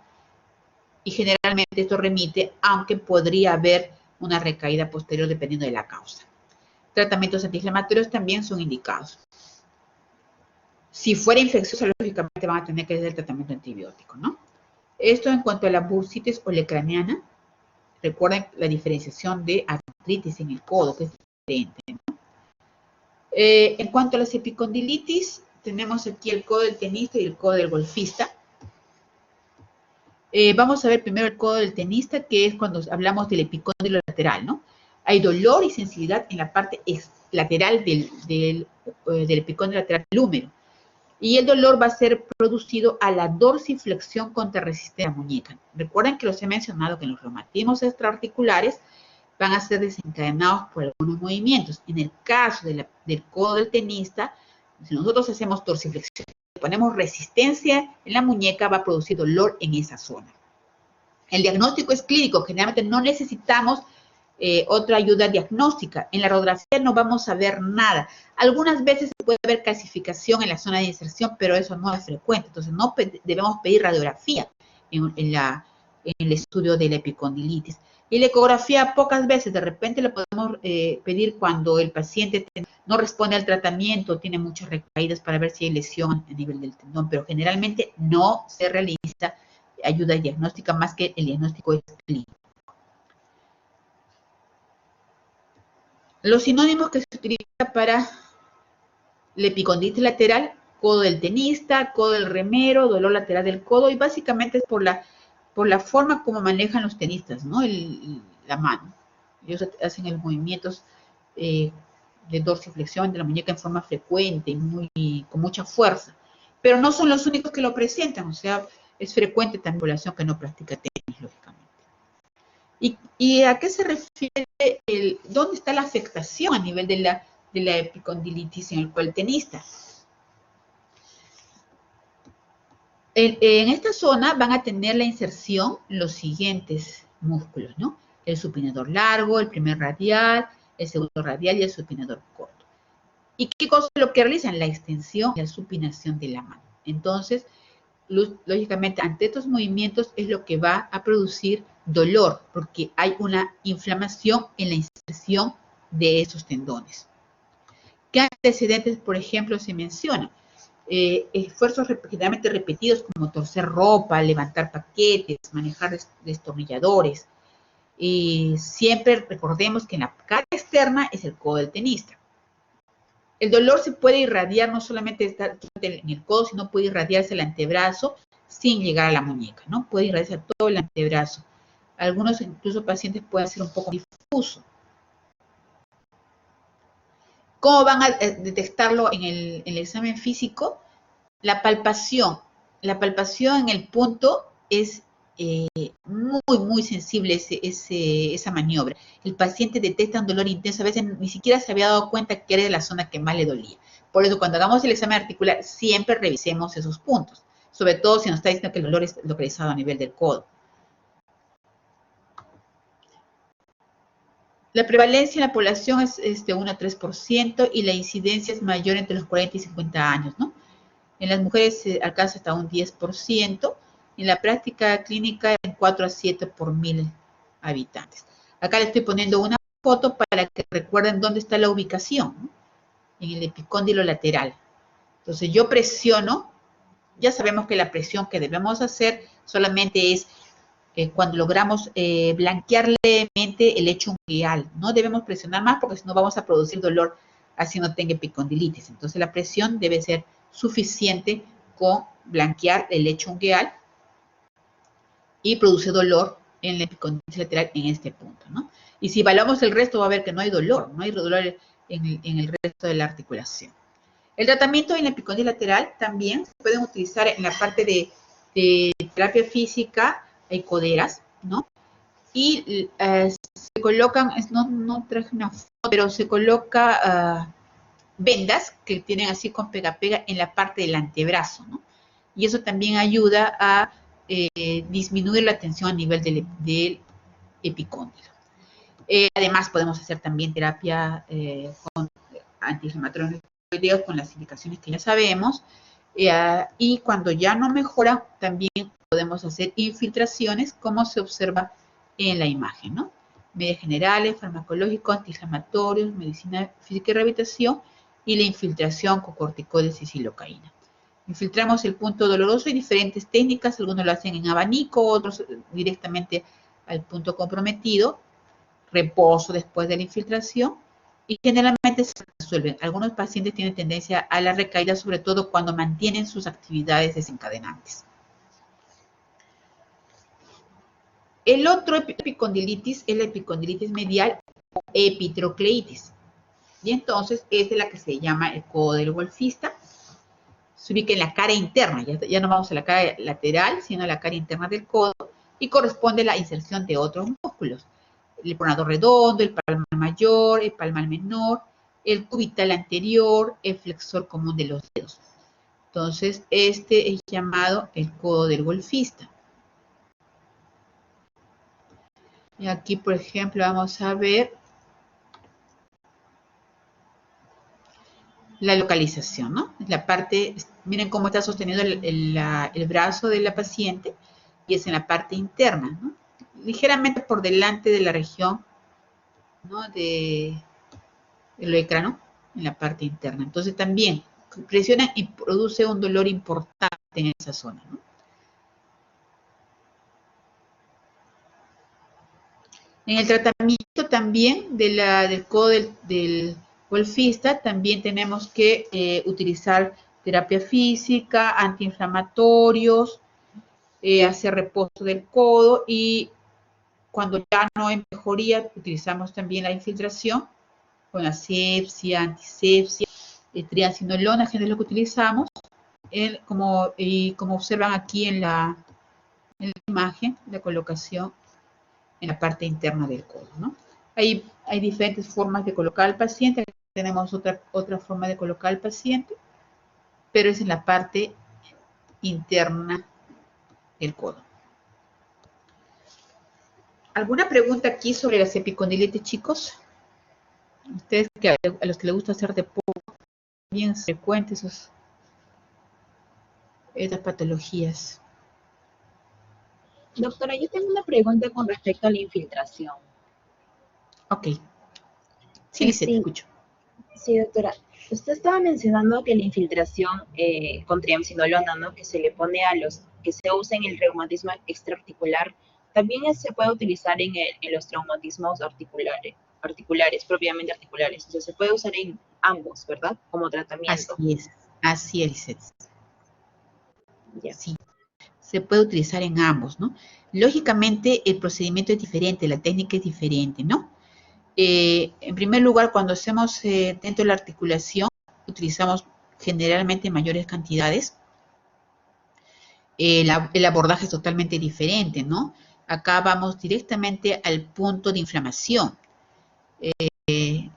Y generalmente esto remite, aunque podría haber una recaída posterior dependiendo de la causa. Tratamientos antiinflamatorios también son indicados. Si fuera infecciosa, lógicamente van a tener que hacer el tratamiento antibiótico, ¿no? Esto en cuanto a la bursitis olecraniana. Recuerden la diferenciación de artritis en el codo, que es diferente, ¿no? En cuanto a las epicondilitis, tenemos aquí el codo del tenista y el codo del golfista. Vamos a ver primero el codo del tenista, que es cuando hablamos del epicóndilo lateral, ¿no? Hay dolor y sensibilidad en la parte lateral del epicóndilo lateral del húmero. Y el dolor va a ser producido a la dorsiflexión contra resistencia de la muñeca. Recuerden que los he mencionado que los reumatismos extraarticulares van a ser desencadenados por algunos movimientos. En el caso del codo del tenista, si nosotros hacemos dorsiflexión, ponemos resistencia en la muñeca, va a producir dolor en esa zona. El diagnóstico es clínico, generalmente no necesitamos otra ayuda diagnóstica. En la radiografía no vamos a ver nada. Algunas veces se puede ver calcificación en la zona de inserción, pero eso no es frecuente. Entonces no debemos pedir radiografía en el estudio de la epicondilitis. Y la ecografía pocas veces, de repente lo podemos pedir cuando el paciente no responde al tratamiento, tiene muchas recaídas para ver si hay lesión a nivel del tendón, pero generalmente no se realiza ayuda diagnóstica más que el diagnóstico es clínico. Los sinónimos que se utilizan para la epicondilitis lateral, codo del tenista, codo del remero, dolor lateral del codo, y básicamente es por la forma como manejan los tenistas, ¿no? La mano. Ellos hacen los movimientos de dorsiflexión de la muñeca en forma frecuente y con mucha fuerza. Pero no son los únicos que lo presentan, o sea, es frecuente también la población que no practica tenis, lógicamente. ¿Y a qué se refiere dónde está la afectación a nivel de la epicondilitis en el cual tenista? En esta zona van a tener la inserción los siguientes músculos, ¿no? El supinador largo, el primer radial, el segundo radial y el supinador corto. ¿Y qué cosa es lo que realizan? La extensión y la supinación de la mano. Entonces, lógicamente, ante estos movimientos es lo que va a producir dolor, porque hay una inflamación en la inserción de esos tendones. ¿Qué antecedentes, por ejemplo, se mencionan? Esfuerzos generalmente repetidos como torcer ropa, levantar paquetes, manejar destornilladores. Siempre recordemos que en la cara externa es el codo del tenista. El dolor se puede irradiar no solamente en el codo, sino puede irradiarse al antebrazo sin llegar a la muñeca, ¿no? Puede irradiarse a todo el antebrazo. Algunos incluso pacientes pueden ser un poco difuso. ¿Cómo van a detectarlo en el examen físico? La palpación en el punto es muy sensible esa maniobra. El paciente detecta un dolor intenso, a veces ni siquiera se había dado cuenta que era la zona que más le dolía. Por eso cuando hagamos el examen articular siempre revisemos esos puntos, sobre todo si nos está diciendo que el dolor es localizado a nivel del codo. La prevalencia en la población es de 1 a 3% y la incidencia es mayor entre los 40 y 50 años, ¿no? En las mujeres se alcanza hasta un 10%, en la práctica clínica en 4 a 7 por 1000 habitantes. Acá le estoy poniendo una foto para que recuerden dónde está la ubicación, ¿no? En el epicóndilo lateral. Entonces yo presiono, ya sabemos que la presión que debemos hacer solamente es cuando logramos blanquear levemente el lecho ungueal. No debemos presionar más porque si no vamos a producir dolor así no tenga epicondilitis. Entonces la presión debe ser suficiente con blanquear el lecho ungueal y produce dolor en la epicondilitis lateral en este punto, ¿no? Y si evaluamos el resto va a ver que no hay dolor en el resto de la articulación. El tratamiento en la epicondilitis lateral también se pueden utilizar en la parte de terapia física, hay coderas, ¿no? Y se colocan, no traje una foto, pero se coloca vendas que tienen así con pega-pega en la parte del antebrazo, ¿no? Y eso también ayuda a disminuir la tensión a nivel del epicóndilo. Además, podemos hacer también terapia con antiinflamatorios con las indicaciones que ya sabemos. Y cuando ya no mejora, también podemos hacer infiltraciones, como se observa en la imagen, ¿no? Medidas generales, farmacológicos, antiinflamatorios, medicina física y rehabilitación, y la infiltración con corticoides y silocaína. Infiltramos el punto doloroso y diferentes técnicas, algunos lo hacen en abanico, otros directamente al punto comprometido, reposo después de la infiltración, y generalmente se resuelven. Algunos pacientes tienen tendencia a la recaída, sobre todo cuando mantienen sus actividades desencadenantes. El otro epicondilitis es la epicondilitis medial o epitrocleitis. Y entonces es de la que se llama el codo del golfista. Se ubica en la cara interna, ya no vamos a la cara lateral, sino a la cara interna del codo, y corresponde a la inserción de otros músculos. El pronador redondo, el palmar mayor, el palmar menor, el cubital anterior, el flexor común de los dedos. Entonces, este es llamado el codo del golfista. Y aquí, por ejemplo, vamos a ver la localización, ¿no? La parte, miren cómo está sostenido el brazo de la paciente, y es en la parte interna, ¿no? Ligeramente por delante de la región, ¿no? del oecrano, en la parte interna. Entonces también presiona y produce un dolor importante en esa zona, ¿no? En el tratamiento también del codo del golfista, también tenemos que utilizar terapia física, antiinflamatorios, hacer reposo del codo, y cuando ya no hay mejoría, utilizamos también la infiltración con asepsia, antisepsia, triancinolona, que es lo que utilizamos, como observan aquí en la imagen, la colocación en la parte interna del codo, ¿no? Hay diferentes formas de colocar al paciente. Aquí tenemos otra forma de colocar al paciente, pero es en la parte interna del codo. ¿Alguna pregunta aquí sobre las epicondilitis, chicos? Ustedes a los que les gusta hacer deporte, bien frecuentes esos. estas patologías. Doctora, yo tengo una pregunta con respecto a la infiltración. Ok. Sí, Lizeth, te Sí, escucho. sí, doctora. Usted estaba mencionando que la infiltración con triamcinolona, ¿no? Que se le pone a los que se usa en el reumatismo extraarticular, también se puede utilizar en los traumatismos propiamente articulares. Entonces se puede usar en ambos, ¿verdad? Como tratamiento. Así es, Lizeth. Ya. Sí, se puede utilizar en ambos, ¿no? Lógicamente el procedimiento es diferente, la técnica es diferente, ¿no? En primer lugar, cuando hacemos dentro de la articulación, utilizamos generalmente mayores cantidades. El abordaje es totalmente diferente, ¿no? Acá vamos directamente al punto de inflamación. En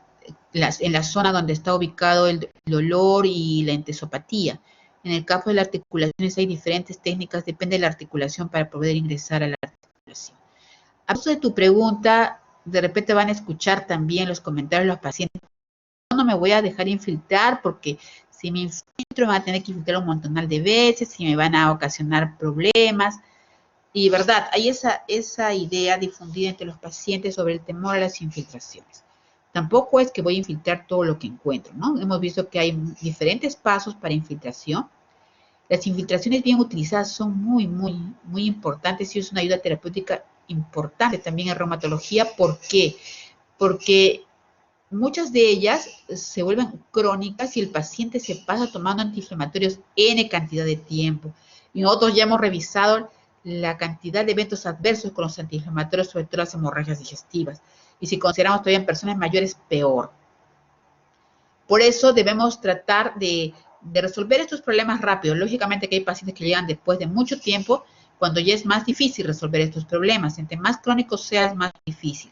la zona donde está ubicado el dolor y la entesopatía. En el campo de las articulaciones hay diferentes técnicas, depende de la articulación para poder ingresar a la articulación. A propósito de tu pregunta, de repente van a escuchar también los comentarios de los pacientes. No me voy a dejar infiltrar porque si me infiltro me van a tener que infiltrar un montonal de veces y me van a ocasionar problemas. Y verdad, hay esa idea difundida entre los pacientes sobre el temor a las infiltraciones. Tampoco es que voy a infiltrar todo lo que encuentro, ¿no? Hemos visto que hay diferentes pasos para infiltración. Las infiltraciones bien utilizadas son muy, muy, muy importantes y es una ayuda terapéutica importante también en reumatología. ¿Por qué? Porque muchas de ellas se vuelven crónicas y el paciente se pasa tomando antiinflamatorios N cantidad de tiempo. Y nosotros ya hemos revisado la cantidad de eventos adversos con los antiinflamatorios, sobre todo las hemorragias digestivas. Y si consideramos todavía en personas mayores, peor. Por eso debemos tratar de resolver estos problemas rápido. Lógicamente que hay pacientes que llegan después de mucho tiempo, cuando ya es más difícil resolver estos problemas. Entre más crónicos sea, es más difícil.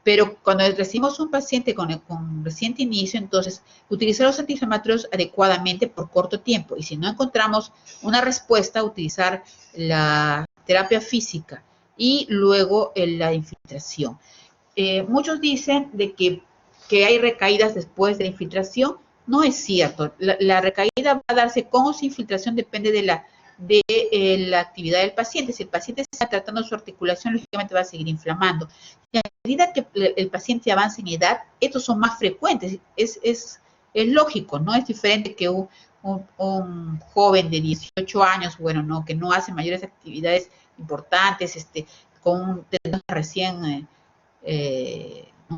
Pero cuando recibimos un paciente con reciente inicio, entonces utilizar los antiinflamatorios adecuadamente por corto tiempo. Y si no encontramos una respuesta, utilizar la terapia física y luego la infiltración. Muchos dicen de que hay recaídas después de la infiltración. No es cierto. La recaída va a darse con o sin infiltración, depende de la actividad del paciente. Si el paciente está tratando su articulación, lógicamente va a seguir inflamando. Y a medida que el paciente avanza en edad, estos son más frecuentes. Es lógico, ¿no? Es diferente que un joven de 18 años, bueno, no, que no hace mayores actividades importantes, con un tendón recién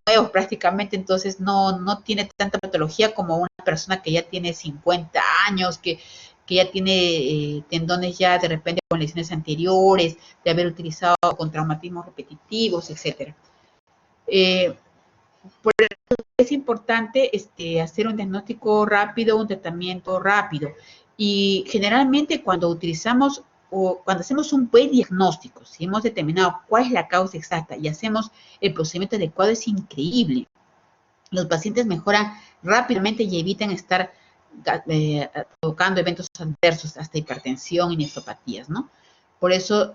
nuevos prácticamente, entonces no tiene tanta patología como una persona que ya tiene 50 años, que ya tiene tendones ya de repente con lesiones anteriores, de haber utilizado con traumatismos repetitivos, etcétera. Por eso es importante hacer un diagnóstico rápido, un tratamiento rápido. Y generalmente cuando utilizamos o cuando hacemos un buen diagnóstico, si hemos determinado cuál es la causa exacta y hacemos el procedimiento adecuado, es increíble. Los pacientes mejoran rápidamente y evitan estar provocando eventos adversos, hasta hipertensión y nefropatías, ¿no? Por eso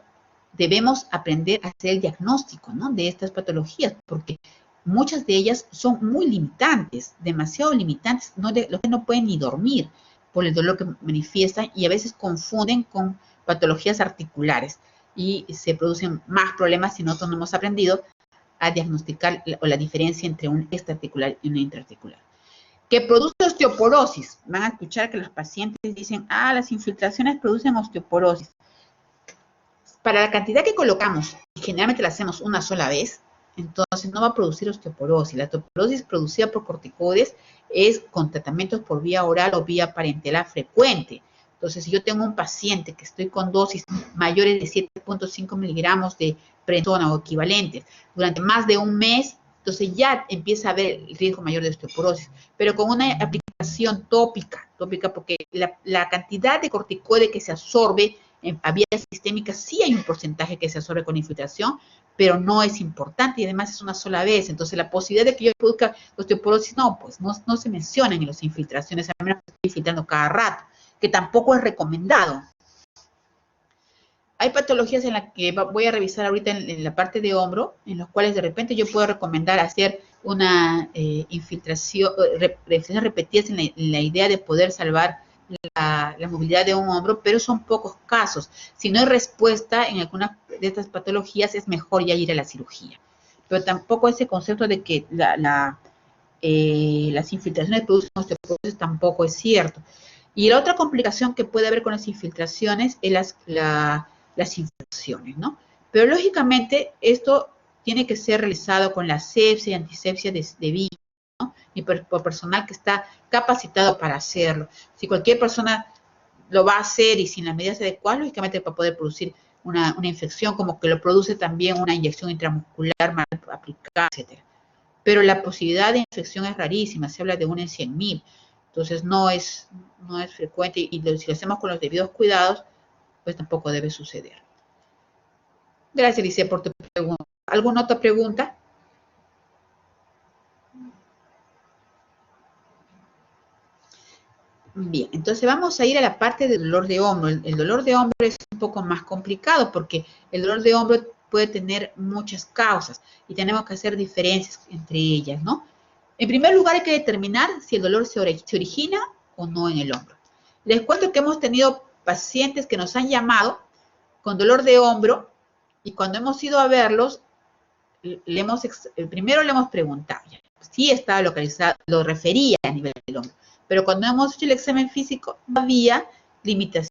debemos aprender a hacer el diagnóstico, ¿no?, de estas patologías, porque muchas de ellas son muy limitantes, demasiado limitantes, los que no pueden ni dormir por el dolor que manifiestan y a veces confunden con patologías articulares y se producen más problemas si nosotros no hemos aprendido a diagnosticar la diferencia entre un extraarticular y un intraarticular. Que produce osteoporosis. Van a escuchar que los pacientes dicen, las infiltraciones producen osteoporosis. Para la cantidad que colocamos, y generalmente la hacemos una sola vez, entonces no va a producir osteoporosis. La osteoporosis producida por corticoides es con tratamientos por vía oral o vía parenteral frecuente. Entonces, si yo tengo un paciente que estoy con dosis mayores de 7.5 miligramos de prednisona o equivalentes durante más de un mes, entonces ya empieza a haber el riesgo mayor de osteoporosis. Pero con una aplicación tópica porque la cantidad de corticoide que se absorbe a vía sistémica, sí hay un porcentaje que se absorbe con infiltración, pero no es importante y además es una sola vez. Entonces, la posibilidad de que yo produzca osteoporosis, no se mencionan en las infiltraciones, al menos que estoy infiltrando cada rato, que tampoco es recomendado. Hay patologías en las que voy a revisar ahorita en la parte de hombro, en los cuales de repente yo puedo recomendar hacer una infiltración, repetidas en la idea de poder salvar la movilidad de un hombro, pero son pocos casos. Si no hay respuesta en alguna de estas patologías, es mejor ya ir a la cirugía. Pero tampoco ese concepto de que las infiltraciones producen osteoporosis tampoco es cierto. Y la otra complicación que puede haber con las infiltraciones es las infecciones, ¿no? Pero lógicamente esto tiene que ser realizado con la asepsia y antisepsia de ¿no? Y por personal que está capacitado para hacerlo. Si cualquier persona lo va a hacer y sin las medidas adecuadas, lógicamente va a poder producir una infección, como que lo produce también una inyección intramuscular mal aplicada, etc. Pero la posibilidad de infección es rarísima, se habla de 1 en 100.000. Entonces no es frecuente y si lo hacemos con los debidos cuidados, pues tampoco debe suceder. Gracias, Alicia, por tu pregunta. ¿Alguna otra pregunta? Bien, entonces vamos a ir a la parte del dolor de hombro. El dolor de hombro es un poco más complicado porque el dolor de hombro puede tener muchas causas y tenemos que hacer diferencias entre ellas, ¿no? En primer lugar, hay que determinar si el dolor se origina o no en el hombro. Les cuento que hemos tenido pacientes que nos han llamado con dolor de hombro y cuando hemos ido a verlos, primero le hemos preguntado si estaba localizado, lo refería a nivel del hombro. Pero cuando hemos hecho el examen físico, no había limitación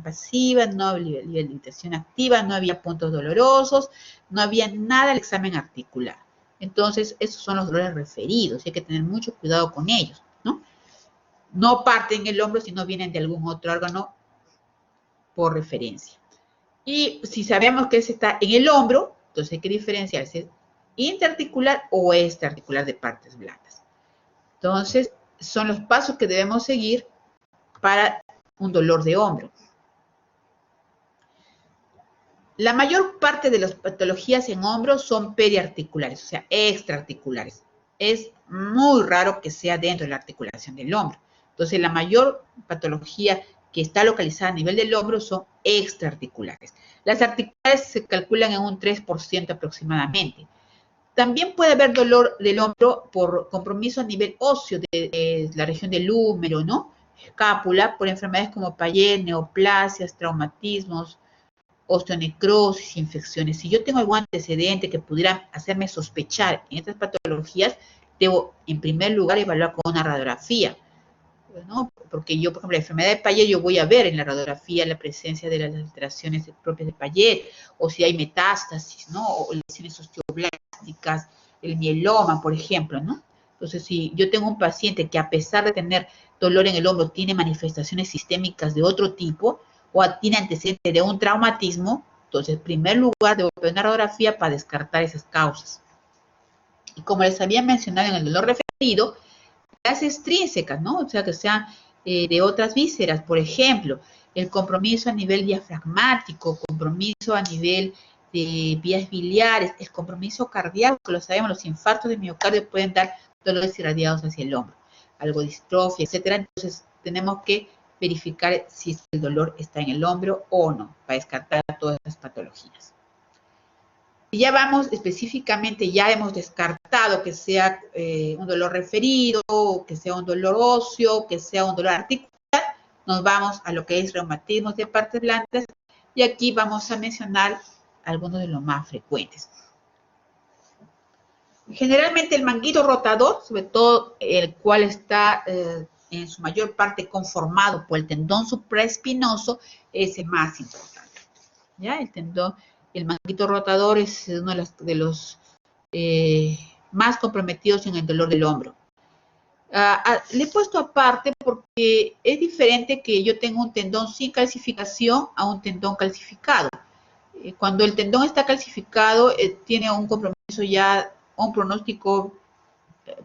pasiva, no había limitación activa, no había puntos dolorosos, no había nada del examen articular. Entonces, esos son los dolores referidos y hay que tener mucho cuidado con ellos, ¿no? No parten el hombro, sino vienen de algún otro órgano por referencia. Y si sabemos que ese está en el hombro, entonces hay que diferenciar si es interarticular o extraarticular de partes blandas. Entonces, son los pasos que debemos seguir para un dolor de hombro. La mayor parte de las patologías en hombro son periarticulares, o sea, extraarticulares. Es muy raro que sea dentro de la articulación del hombro. Entonces, la mayor patología que está localizada a nivel del hombro son extraarticulares. Las articulares se calculan en un 3% aproximadamente. También puede haber dolor del hombro por compromiso a nivel óseo de la región del húmero, ¿no? Escápula, por enfermedades como Payet, neoplasias, traumatismos, osteonecrosis, infecciones. Si yo tengo algún antecedente que pudiera hacerme sospechar en estas patologías, debo, en primer lugar, evaluar con una radiografía, ¿no? Porque yo, por ejemplo, la enfermedad de Payet, yo voy a ver en la radiografía la presencia de las alteraciones propias de Payet, o si hay metástasis, ¿no? O lesiones osteoblásticas, el mieloma, por ejemplo, ¿no? Entonces, si yo tengo un paciente que a pesar de tener dolor en el hombro, tiene manifestaciones sistémicas de otro tipo, o tiene antecedente de un traumatismo, entonces, en primer lugar, debo ver una radiografía para descartar esas causas. Y como les había mencionado en el dolor referido, las extrínsecas, ¿no? O sea, que sean de otras vísceras, por ejemplo, el compromiso a nivel diafragmático, compromiso a nivel de vías biliares, el compromiso cardíaco, que lo sabemos, los infartos de miocardio pueden dar dolores irradiados hacia el hombro, algo de distrofia, etcétera. Entonces, tenemos que verificar si el dolor está en el hombro o no, para descartar todas las patologías. Y ya vamos específicamente, ya hemos descartado que sea un dolor referido, que sea un dolor óseo, que sea un dolor articular, nos vamos a lo que es reumatismos de partes blandas y aquí vamos a mencionar algunos de los más frecuentes. Generalmente el manguito rotador, sobre todo el cual está en su mayor parte conformado por el tendón supraespinoso, es el más importante. ¿Ya? El manguito rotador es uno de los más comprometidos en el dolor del hombro. Le he puesto aparte porque es diferente que yo tenga un tendón sin calcificación a un tendón calcificado. Cuando el tendón está calcificado, tiene un compromiso ya, un pronóstico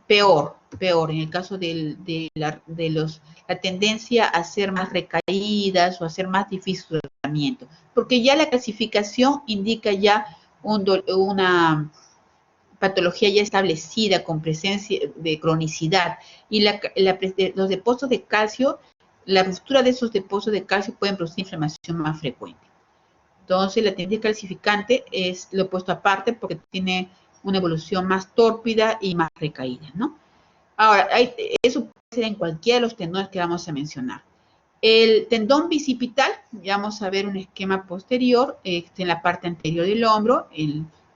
peor. En el caso de la tendencia a hacer más recaídas o a ser más difícil su tratamiento, porque ya la calcificación indica ya una patología ya establecida con presencia de cronicidad y los depósitos de calcio, la ruptura de esos depósitos de calcio pueden producir inflamación más frecuente. Entonces, la tendencia calcificante lo he puesto aparte porque tiene una evolución más tórpida y más recaída, ¿no? Ahora, eso puede ser en cualquiera de los tendones que vamos a mencionar. El tendón bicipital, ya vamos a ver un esquema posterior, en la parte anterior del hombro,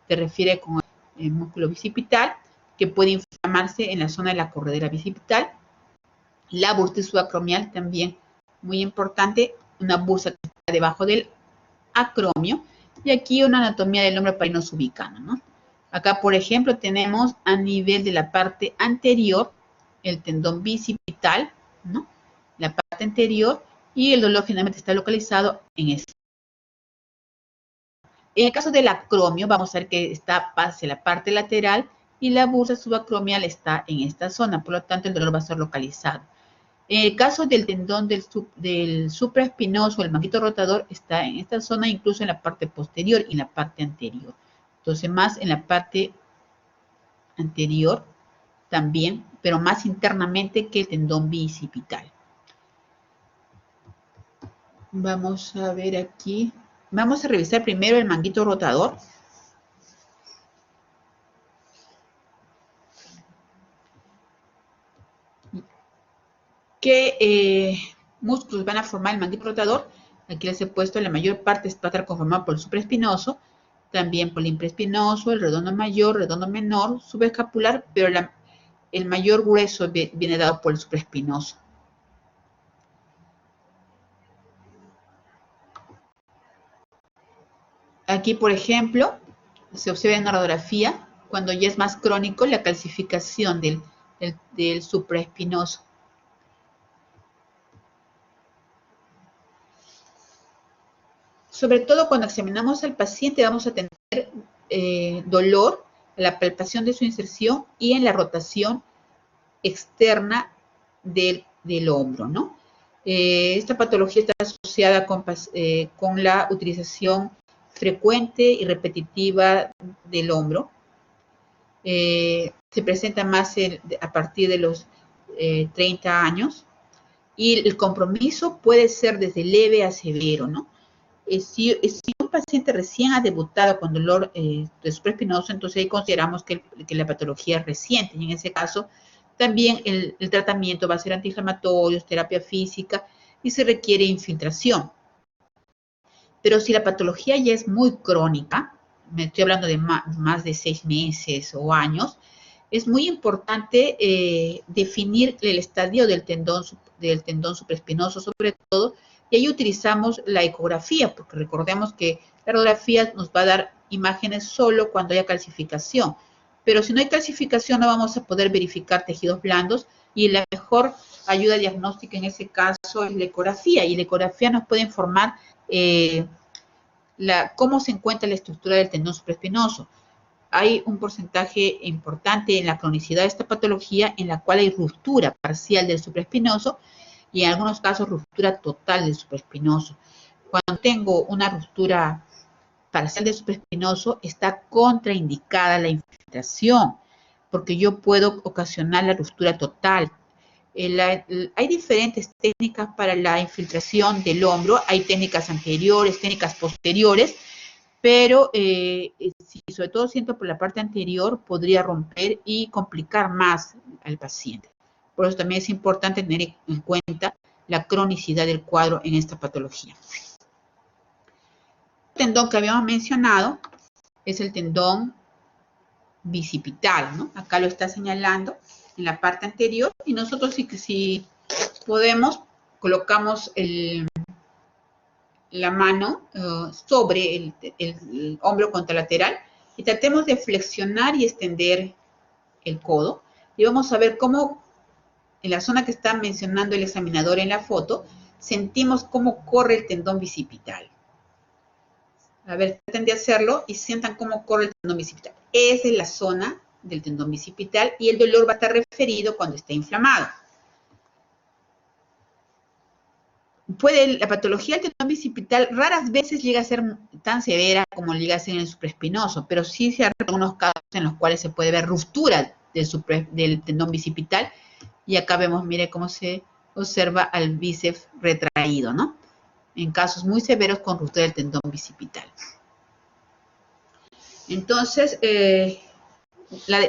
se refiere con el músculo bicipital, que puede inflamarse en la zona de la corredera bicipital. La bursa subacromial también, muy importante, una bursa que está debajo del acromio, y aquí una anatomía del hombro para irnos ubicando, ¿no? Acá, por ejemplo, tenemos a nivel de la parte anterior el tendón bicipital, ¿no? La parte anterior, y el dolor generalmente está localizado en este. En el caso del acromio, vamos a ver que está hacia la parte lateral y la bursa subacromial está en esta zona, por lo tanto el dolor va a ser localizado. En el caso del tendón del supraespinoso, el manguito rotador, está en esta zona, incluso en la parte posterior y en la parte anterior. Entonces, más en la parte anterior también, pero más internamente que el tendón bicipital. Vamos a ver aquí. Vamos a revisar primero el manguito rotador. ¿Qué músculos van a formar el manguito rotador? Aquí les he puesto, la mayor parte va a estar conformada por el supraespinoso, también por el infraespinoso, el redondo mayor, redondo menor, subescapular, pero el mayor grueso viene dado por el supraespinoso. Aquí, por ejemplo, se observa en la radiografía, cuando ya es más crónico, la calcificación del supraespinoso. Sobre todo cuando examinamos al paciente vamos a tener dolor en la palpación de su inserción y en la rotación externa del hombro, ¿no? Esta patología está asociada con la utilización frecuente y repetitiva del hombro. Se presenta más a partir de los 30 años y el compromiso puede ser desde leve a severo, ¿no? Si un paciente recién ha debutado con dolor de supraespinoso, entonces ahí consideramos que la patología es reciente, y en ese caso también el tratamiento va a ser antiinflamatorios, terapia física, y se requiere infiltración. Pero si la patología ya es muy crónica, me estoy hablando de más de 6 meses o años, es muy importante definir el estadio del tendón supraespinoso, sobre todo, y ahí utilizamos la ecografía, porque recordemos que la radiografía nos va a dar imágenes solo cuando haya calcificación. Pero si no hay calcificación, no vamos a poder verificar tejidos blandos, y la mejor ayuda diagnóstica en ese caso es la ecografía, y la ecografía nos puede informar cómo se encuentra la estructura del tendón supraespinoso. Hay un porcentaje importante en la cronicidad de esta patología en la cual hay ruptura parcial del supraespinoso y en algunos casos ruptura total del supraespinoso. Cuando tengo una ruptura parcial del supraespinoso, está contraindicada la infiltración, porque yo puedo ocasionar la ruptura total. Hay diferentes técnicas para la infiltración del hombro, hay técnicas anteriores, técnicas posteriores, pero si sobre todo siento por la parte anterior, podría romper y complicar más al paciente. Por eso también es importante tener en cuenta la cronicidad del cuadro en esta patología. El tendón que habíamos mencionado es el tendón bicipital, ¿no? Acá lo está señalando en la parte anterior, y nosotros si podemos, colocamos la mano sobre el hombro contralateral y tratemos de flexionar y extender el codo, y vamos a ver cómo en la zona que está mencionando el examinador en la foto, sentimos cómo corre el tendón bicipital. A ver, traten de hacerlo y sientan cómo corre el tendón bicipital. Esa es la zona del tendón bicipital y el dolor va a estar referido cuando esté inflamado. La patología del tendón bicipital raras veces llega a ser tan severa como llega a ser en el supraespinoso, pero sí se han algunos casos en los cuales se puede ver ruptura del tendón bicipital, y acá vemos, mire cómo se observa al bíceps retraído, ¿no? En casos muy severos con ruptura del tendón bicipital. Entonces, el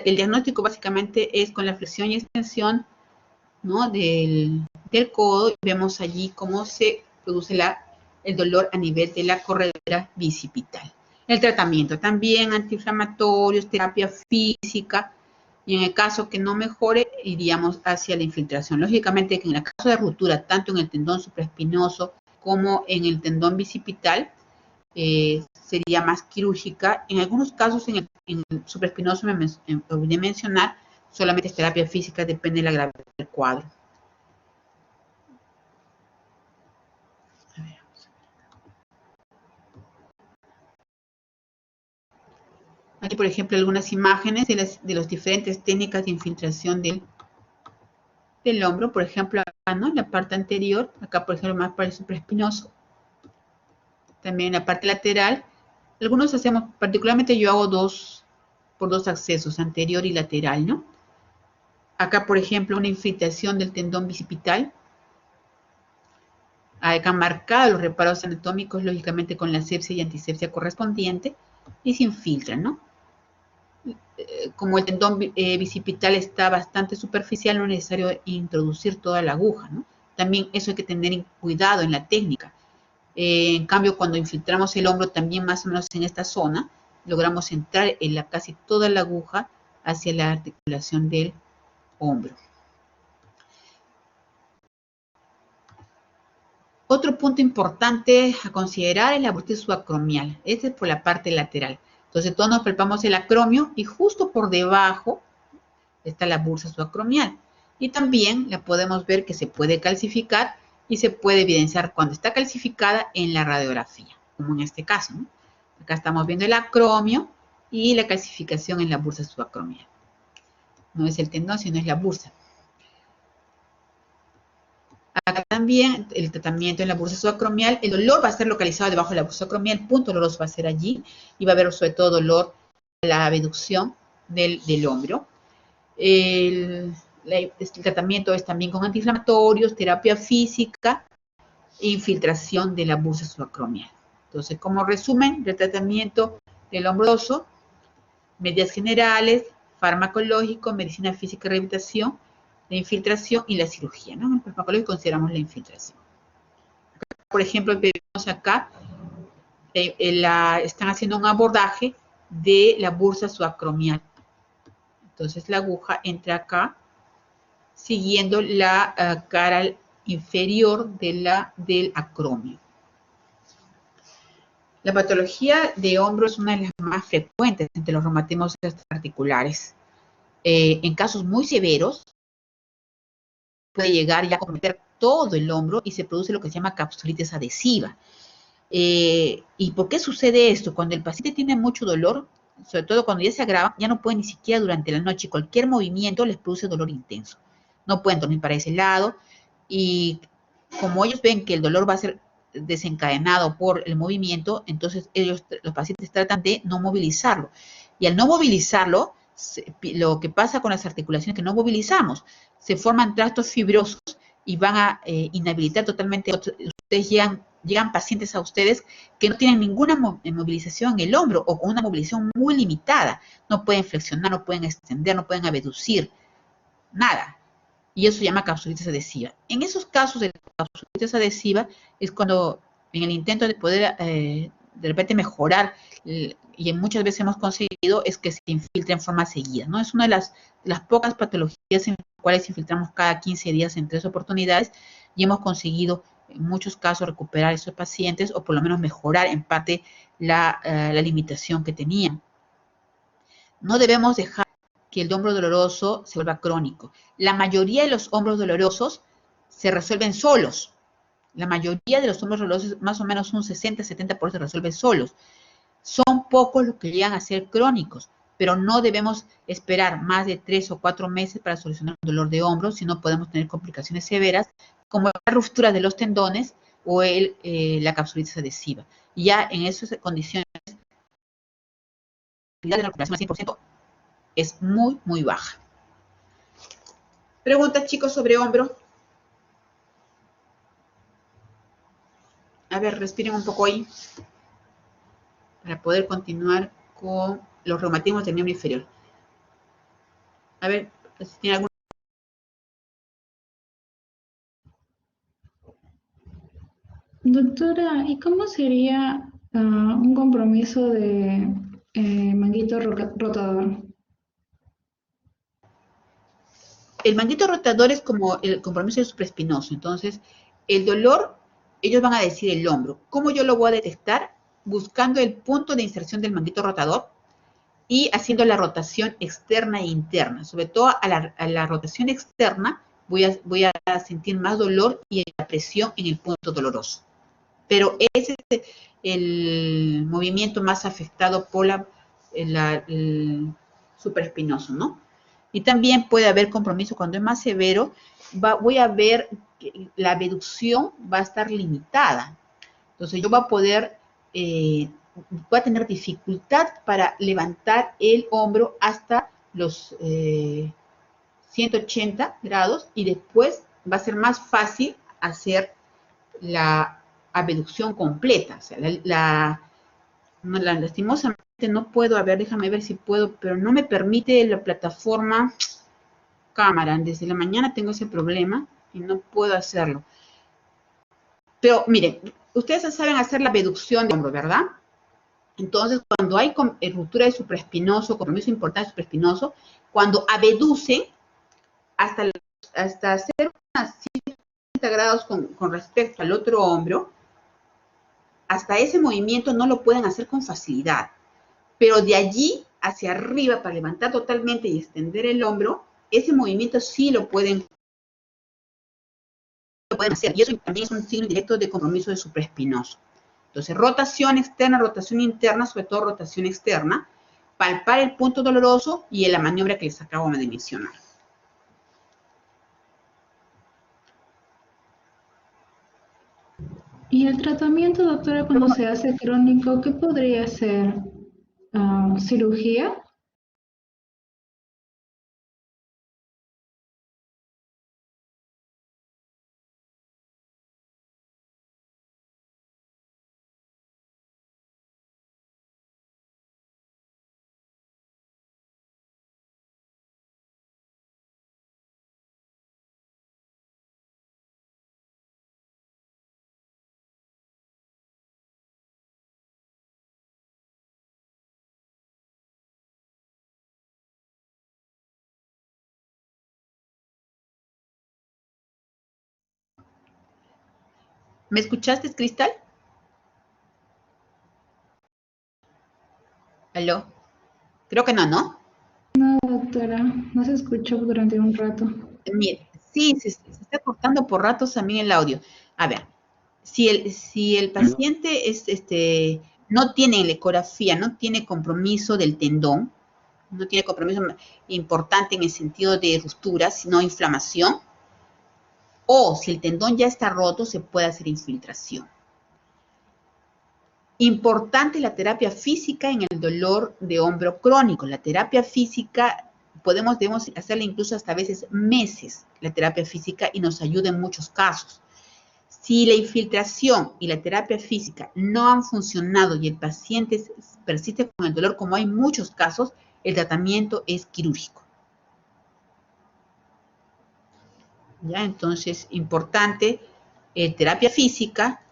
diagnóstico básicamente es con la flexión y extensión ¿no? del codo y vemos allí cómo se produce el dolor a nivel de la corredera bicipital. El tratamiento también antiinflamatorios, terapia física, y en el caso que no mejore, iríamos hacia la infiltración. Lógicamente que en el caso de ruptura, tanto en el tendón supraespinoso como en el tendón bicipital, sería más quirúrgica. En algunos casos, en el supraespinoso, olvidé mencionar, solamente es terapia física, depende de la gravedad del cuadro. Aquí, por ejemplo, algunas imágenes de las diferentes técnicas de infiltración del hombro. Por ejemplo, acá, ¿no? En la parte anterior, acá, por ejemplo, más para el supraespinoso. También en la parte lateral. Algunos hacemos, particularmente yo hago por dos accesos, anterior y lateral, ¿no? Acá, por ejemplo, una infiltración del tendón bicipital. Acá marcado los reparos anatómicos, lógicamente con la asepsia y antisepsia correspondiente, y se infiltran, ¿no? Como el tendón bicipital está bastante superficial, no es necesario introducir toda la aguja, ¿no? También eso hay que tener cuidado en la técnica. En cambio, cuando infiltramos el hombro, también más o menos en esta zona, logramos entrar en casi toda la aguja hacia la articulación del hombro. Otro punto importante a considerar es la bursa subacromial. Este es por la parte lateral. Entonces, todos nos palpamos el acromio y justo por debajo está la bursa subacromial. Y también la podemos ver que se puede calcificar y se puede evidenciar cuando está calcificada en la radiografía, como en este caso, ¿no? Acá estamos viendo el acromio y la calcificación en la bursa subacromial. No es el tendón, sino es la bursa. Acá también el tratamiento en la bursa subacromial, el dolor va a ser localizado debajo de la bursa subacromial, el punto doloroso va a ser allí y va a haber sobre todo dolor en la abducción del hombro. El tratamiento es también con antiinflamatorios, terapia física e infiltración de la bursa subacromial. Entonces, como resumen del tratamiento del hombroso, medidas generales, farmacológico, medicina física y rehabilitación, la infiltración y la cirugía, ¿no? En el farmacológico consideramos la infiltración. Por ejemplo, vemos acá, están haciendo un abordaje de la bursa subacromial. Entonces la aguja entra acá, siguiendo la cara inferior del acromio. La patología de hombro es una de las más frecuentes entre los reumatismos articulares. En casos muy severos, puede llegar ya a comprometer todo el hombro y se produce lo que se llama capsulitis adhesiva. ¿Y por qué sucede esto? Cuando el paciente tiene mucho dolor, sobre todo cuando ya se agrava, ya no puede ni siquiera durante la noche, cualquier movimiento les produce dolor intenso. No pueden dormir para ese lado y como ellos ven que el dolor va a ser desencadenado por el movimiento, entonces los pacientes tratan de no movilizarlo. Y al no movilizarlo, lo que pasa con las articulaciones que no movilizamos, se forman tractos fibrosos y van a inhabilitar totalmente. Ustedes llegan pacientes a ustedes que no tienen ninguna movilización en el hombro o con una movilización muy limitada. No pueden flexionar, no pueden extender, no pueden abducir, nada. Y eso se llama capsulitis adhesiva. En esos casos de capsulitis adhesiva es cuando en el intento de poder de repente mejorar, y muchas veces hemos conseguido, es que se infiltre en forma seguida, ¿no? Es una de las pocas patologías en las cuales infiltramos cada 15 días en 3 oportunidades y hemos conseguido en muchos casos recuperar a esos pacientes o por lo menos mejorar en parte la limitación que tenían. No debemos dejar que el hombro doloroso se vuelva crónico. La mayoría de los hombros dolorosos se resuelven solos. La mayoría de los hombros dolorosos, más o menos un 60-70% se resuelven solos. Son pocos los que llegan a ser crónicos, pero no debemos esperar más de 3 o 4 meses para solucionar un dolor de hombro, si no podemos tener complicaciones severas, como la ruptura de los tendones o la capsulitis adhesiva. Y ya en esas condiciones, la recuperación al 100% es muy, muy baja. Preguntas, chicos, sobre hombro. A ver, respiren un poco ahí para poder continuar con los reumatismos del miembro inferior. A ver, si tiene alguna Doctora, ¿y cómo sería un compromiso de manguito rotador? El manguito rotador es como el compromiso del supraespinoso. Entonces, el dolor, ellos van a decir el hombro. ¿Cómo yo lo voy a detectar? Buscando el punto de inserción del manguito rotador y haciendo la rotación externa e interna. Sobre todo a la rotación externa voy a sentir más dolor y la presión en el punto doloroso. Pero ese es el movimiento más afectado por el supraespinoso, ¿no? Y también puede haber compromiso cuando es más severo, voy a ver que la abducción va a estar limitada. Entonces yo voy a tener dificultad para levantar el hombro hasta los 180 grados y después va a ser más fácil hacer la abducción completa. O sea, lastimosamente no puedo, a ver, déjame ver si puedo, pero no me permite la plataforma cámara. Desde la mañana tengo ese problema y no puedo hacerlo. Pero miren, ustedes saben hacer la abducción de hombro, ¿verdad? Entonces, cuando hay ruptura de supraespinoso, compromiso importante de supraespinoso, cuando abducen hasta hacer unas 180 grados con respecto al otro hombro, hasta ese movimiento no lo pueden hacer con facilidad. Pero de allí hacia arriba, para levantar totalmente y extender el hombro, ese movimiento sí lo pueden hacer. Y eso también es un signo directo de compromiso de supraespinoso. Entonces, rotación externa, rotación interna, sobre todo rotación externa, palpar el punto doloroso y en la maniobra que les acabo de mencionar. ¿Y el tratamiento, doctora, cuando se hace crónico, qué podría ser? ¿Cirugía? ¿Me escuchaste, Cristal? ¿Aló? Creo que no, ¿no? No, doctora, no se escuchó durante un rato. Mire, sí, se está cortando por ratos también el audio. A ver, si el paciente no tiene ecografía, no tiene compromiso del tendón, no tiene compromiso importante en el sentido de ruptura, sino inflamación, o si el tendón ya está roto, se puede hacer infiltración. Importante la terapia física en el dolor de hombro crónico. La terapia física debemos hacerla incluso hasta a veces meses, la terapia física, y nos ayuda en muchos casos. Si la infiltración y la terapia física no han funcionado y el paciente persiste con el dolor, como hay muchos casos, el tratamiento es quirúrgico. ¿Ya? Entonces, importante, terapia física,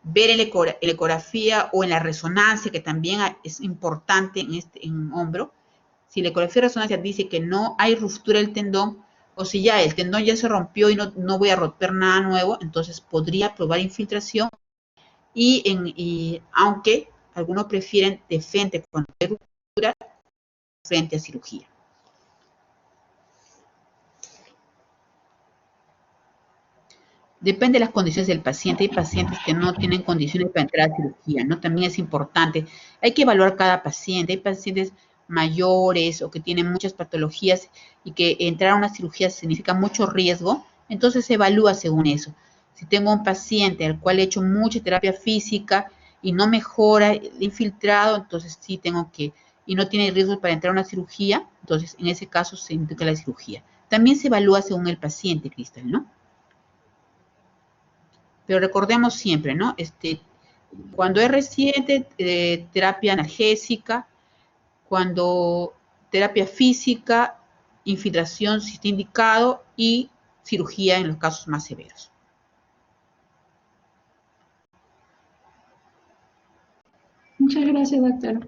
ver en la ecografía o en la resonancia, que también es importante en hombro. Si la ecografía de resonancia dice que no hay ruptura del tendón, o si ya el tendón ya se rompió y no voy a romper nada nuevo, entonces podría probar infiltración. Y aunque algunos prefieren de frente cuando hay ruptura, frente a cirugía. Depende de las condiciones del paciente. Hay pacientes que no tienen condiciones para entrar a cirugía, ¿no? También es importante. Hay que evaluar cada paciente. Hay pacientes mayores o que tienen muchas patologías y que entrar a una cirugía significa mucho riesgo, entonces se evalúa según eso. Si tengo un paciente al cual he hecho mucha terapia física y no mejora infiltrado, entonces sí tengo que, y no tiene riesgo para entrar a una cirugía, entonces en ese caso se indica la cirugía. También se evalúa según el paciente, Cristal, ¿no? Pero recordemos siempre, ¿no? Cuando es reciente, terapia analgésica, cuando terapia física, infiltración si está indicado y cirugía en los casos más severos. Muchas gracias, doctora.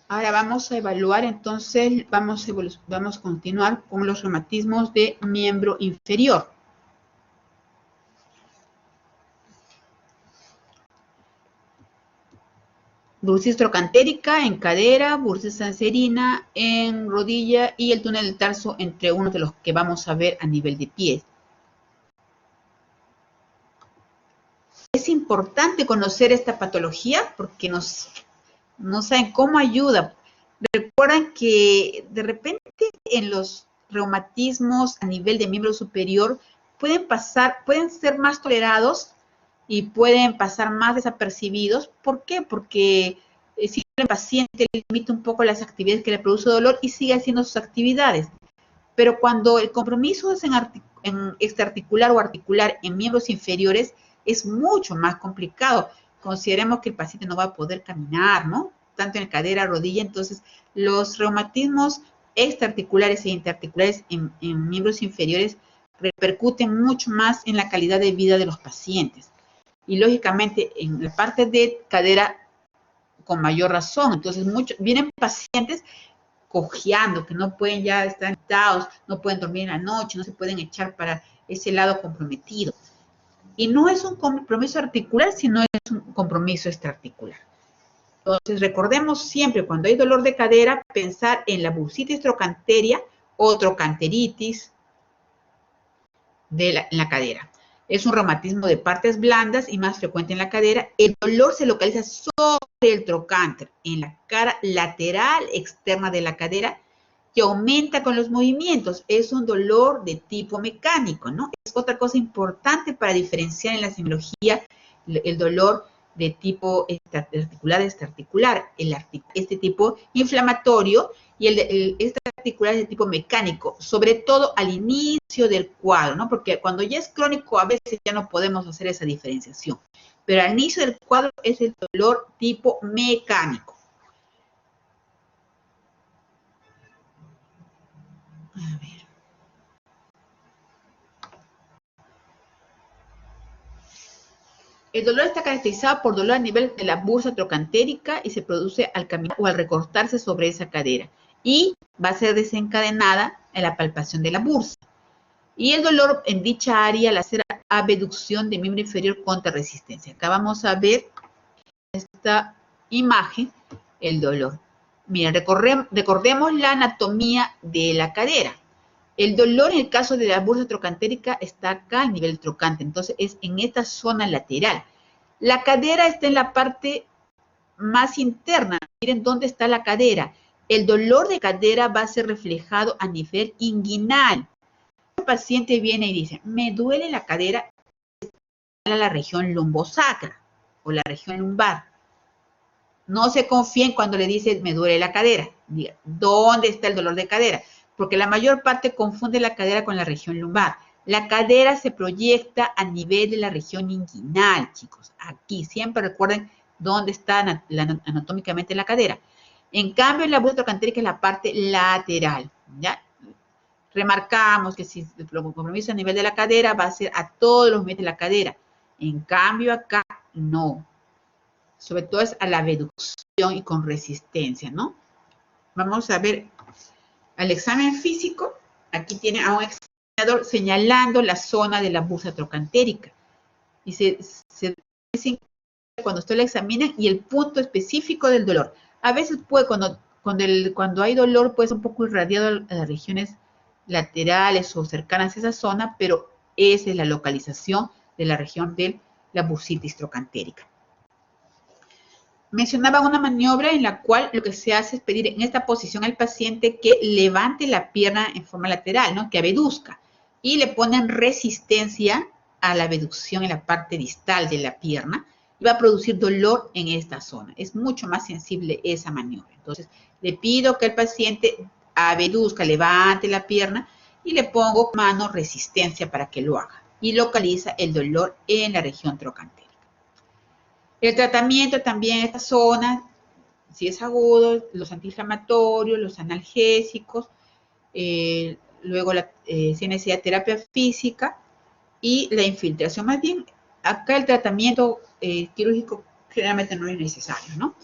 Ahora vamos a evaluar, entonces vamos a continuar con los reumatismos de miembro inferior. Bursitis trocantérica en cadera, bursitis anserina en rodilla y el túnel del tarso entre uno de los que vamos a ver a nivel de pie. Es importante conocer esta patología porque no saben cómo ayuda. Recuerdan que de repente en los reumatismos a nivel de miembro superior pueden ser más tolerados y pueden pasar más desapercibidos. ¿Por qué? Porque si el paciente le limita un poco las actividades que le produce dolor y sigue haciendo sus actividades. Pero cuando el compromiso es en extraarticular o articular en miembros inferiores, es mucho más complicado. Consideremos que el paciente no va a poder caminar, ¿no? Tanto en cadera, rodilla. Entonces, los reumatismos extraarticulares e interarticulares en miembros inferiores repercuten mucho más en la calidad de vida de los pacientes. Y, lógicamente, en la parte de cadera, con mayor razón. Entonces, vienen pacientes cojeando, que no pueden ya estar sentados, no pueden dormir en la noche, no se pueden echar para ese lado comprometido. Y no es un compromiso articular, sino es un compromiso extraarticular. Entonces, recordemos siempre, cuando hay dolor de cadera, pensar en la bursitis trocanteria o trocanteritis en la cadera. Es un reumatismo de partes blandas y más frecuente en la cadera. El dolor se localiza sobre el trocánter, en la cara lateral externa de la cadera, que aumenta con los movimientos. Es un dolor de tipo mecánico, ¿no? Es otra cosa importante para diferenciar en la semiología el dolor de tipo articular, extraarticular, este tipo inflamatorio y el extraarticular es de tipo mecánico, sobre todo al inicio del cuadro, ¿no? Porque cuando ya es crónico a veces ya no podemos hacer esa diferenciación, pero al inicio del cuadro es el dolor tipo mecánico. A ver. El dolor está caracterizado por dolor a nivel de la bursa trocantérica y se produce al caminar o al recortarse sobre esa cadera. Y va a ser desencadenada en la palpación de la bursa. Y el dolor en dicha área al hacer abducción de miembro inferior contra resistencia. Acá vamos a ver esta imagen, el dolor. Miren, recordemos la anatomía de la cadera. El dolor en el caso de la bursa trocantérica está acá al nivel trocante, entonces es en esta zona lateral. La cadera está en la parte más interna. Miren dónde está la cadera. El dolor de cadera va a ser reflejado a nivel inguinal. El paciente viene y dice, me duele la cadera, está en la región lumbosacra o la región lumbar. No se confíen cuando le dicen, me duele la cadera. Diga, ¿dónde está el dolor de cadera? Porque la mayor parte confunde la cadera con la región lumbar. La cadera se proyecta a nivel de la región inguinal, chicos. Aquí, siempre recuerden dónde está anatómicamente la cadera. En cambio, la bursa trocantérica es la parte lateral, ¿ya? Remarcamos que si el compromiso a nivel de la cadera va a ser a todos los movimientos de la cadera. En cambio, acá no. Sobre todo es a la abducción y con resistencia, ¿no? Vamos a ver al examen físico. Aquí tiene a un examinador señalando la zona de la bursa trocantérica. Y se cuando usted la examina y el punto específico del dolor. A veces puede, cuando hay dolor, puede ser un poco irradiado a las regiones laterales o cercanas a esa zona, pero esa es la localización de la región de la bursitis trocantérica. Mencionaba una maniobra en la cual lo que se hace es pedir en esta posición al paciente que levante la pierna en forma lateral, ¿no? Que abduzca. Y le ponen resistencia a la abducción en la parte distal de la pierna y va a producir dolor en esta zona. Es mucho más sensible esa maniobra. Entonces, le pido que el paciente abduzca, levante la pierna y le pongo mano resistencia para que lo haga. Y localiza el dolor en la región trocantérica. El tratamiento también en esta zona, si es agudo, los antiinflamatorios, los analgésicos, luego si necesidad de terapia física y la infiltración. Más bien, acá el tratamiento quirúrgico generalmente no es necesario, ¿no?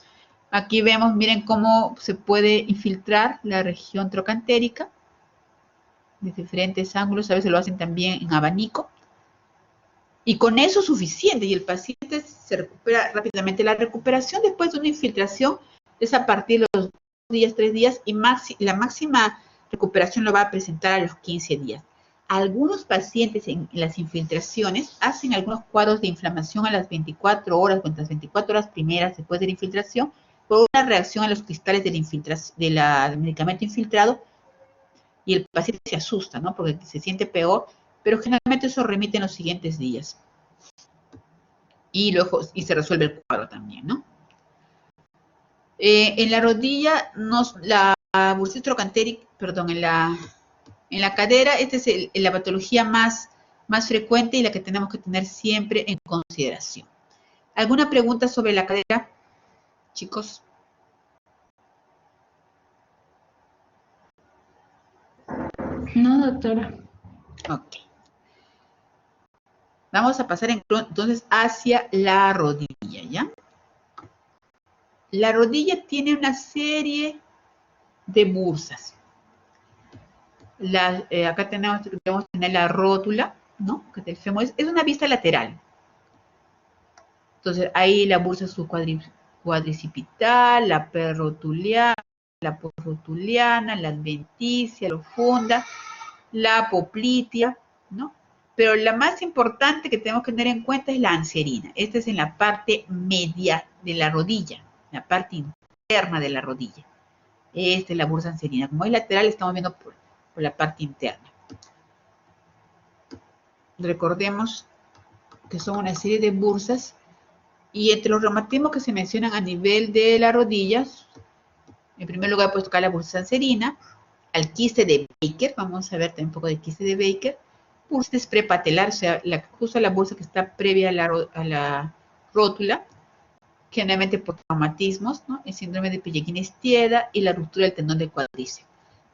Aquí vemos, miren cómo se puede infiltrar la región trocantérica de diferentes ángulos, a veces lo hacen también en abanico. Y con eso es suficiente y el paciente se recupera rápidamente. La recuperación después de una infiltración es a partir de los 2 días, 3 días y la máxima recuperación lo va a presentar a los 15 días. Algunos pacientes en las infiltraciones hacen algunos cuadros de inflamación a las 24 horas, o las 24 horas primeras después de la infiltración, por una reacción a los cristales del medicamento infiltrado, y el paciente se asusta, ¿no? Porque se siente peor, pero generalmente eso remite en los siguientes días. Y luego se resuelve el cuadro también, ¿no? En la rodilla, la bursitis trochanteric, perdón, en la cadera, esta es la patología más frecuente y la que tenemos que tener siempre en consideración. ¿Alguna pregunta sobre la cadera, chicos? No, doctora. Ok. Vamos a pasar entonces hacia la rodilla, ¿ya? La rodilla tiene una serie de bursas. Acá debemos tener la rótula, ¿no? Que del fémur es una vista lateral. Entonces, ahí la bursa subcuadricipital, la perrotuliana, la posrotuliana, la adventicia, la profunda, la poplitea, ¿no? Pero la más importante que tenemos que tener en cuenta es la anserina. Esta es en la parte media de la rodilla, la parte interna de la rodilla. Esta es la bursa anserina. Como es lateral, estamos viendo por la parte interna. Recordemos que son una serie de bursas y entre los reumatismos que se mencionan a nivel de las rodillas, en primer lugar puedes tocar la bursa anserina, al quiste de Baker, vamos a ver también un poco de quiste de Baker, bursitis prepatelar, o sea, justo la bursa que está previa a la rótula, generalmente por traumatismos, ¿no? El síndrome de Piegin-Estieda y la ruptura del tendón del cuádriceps.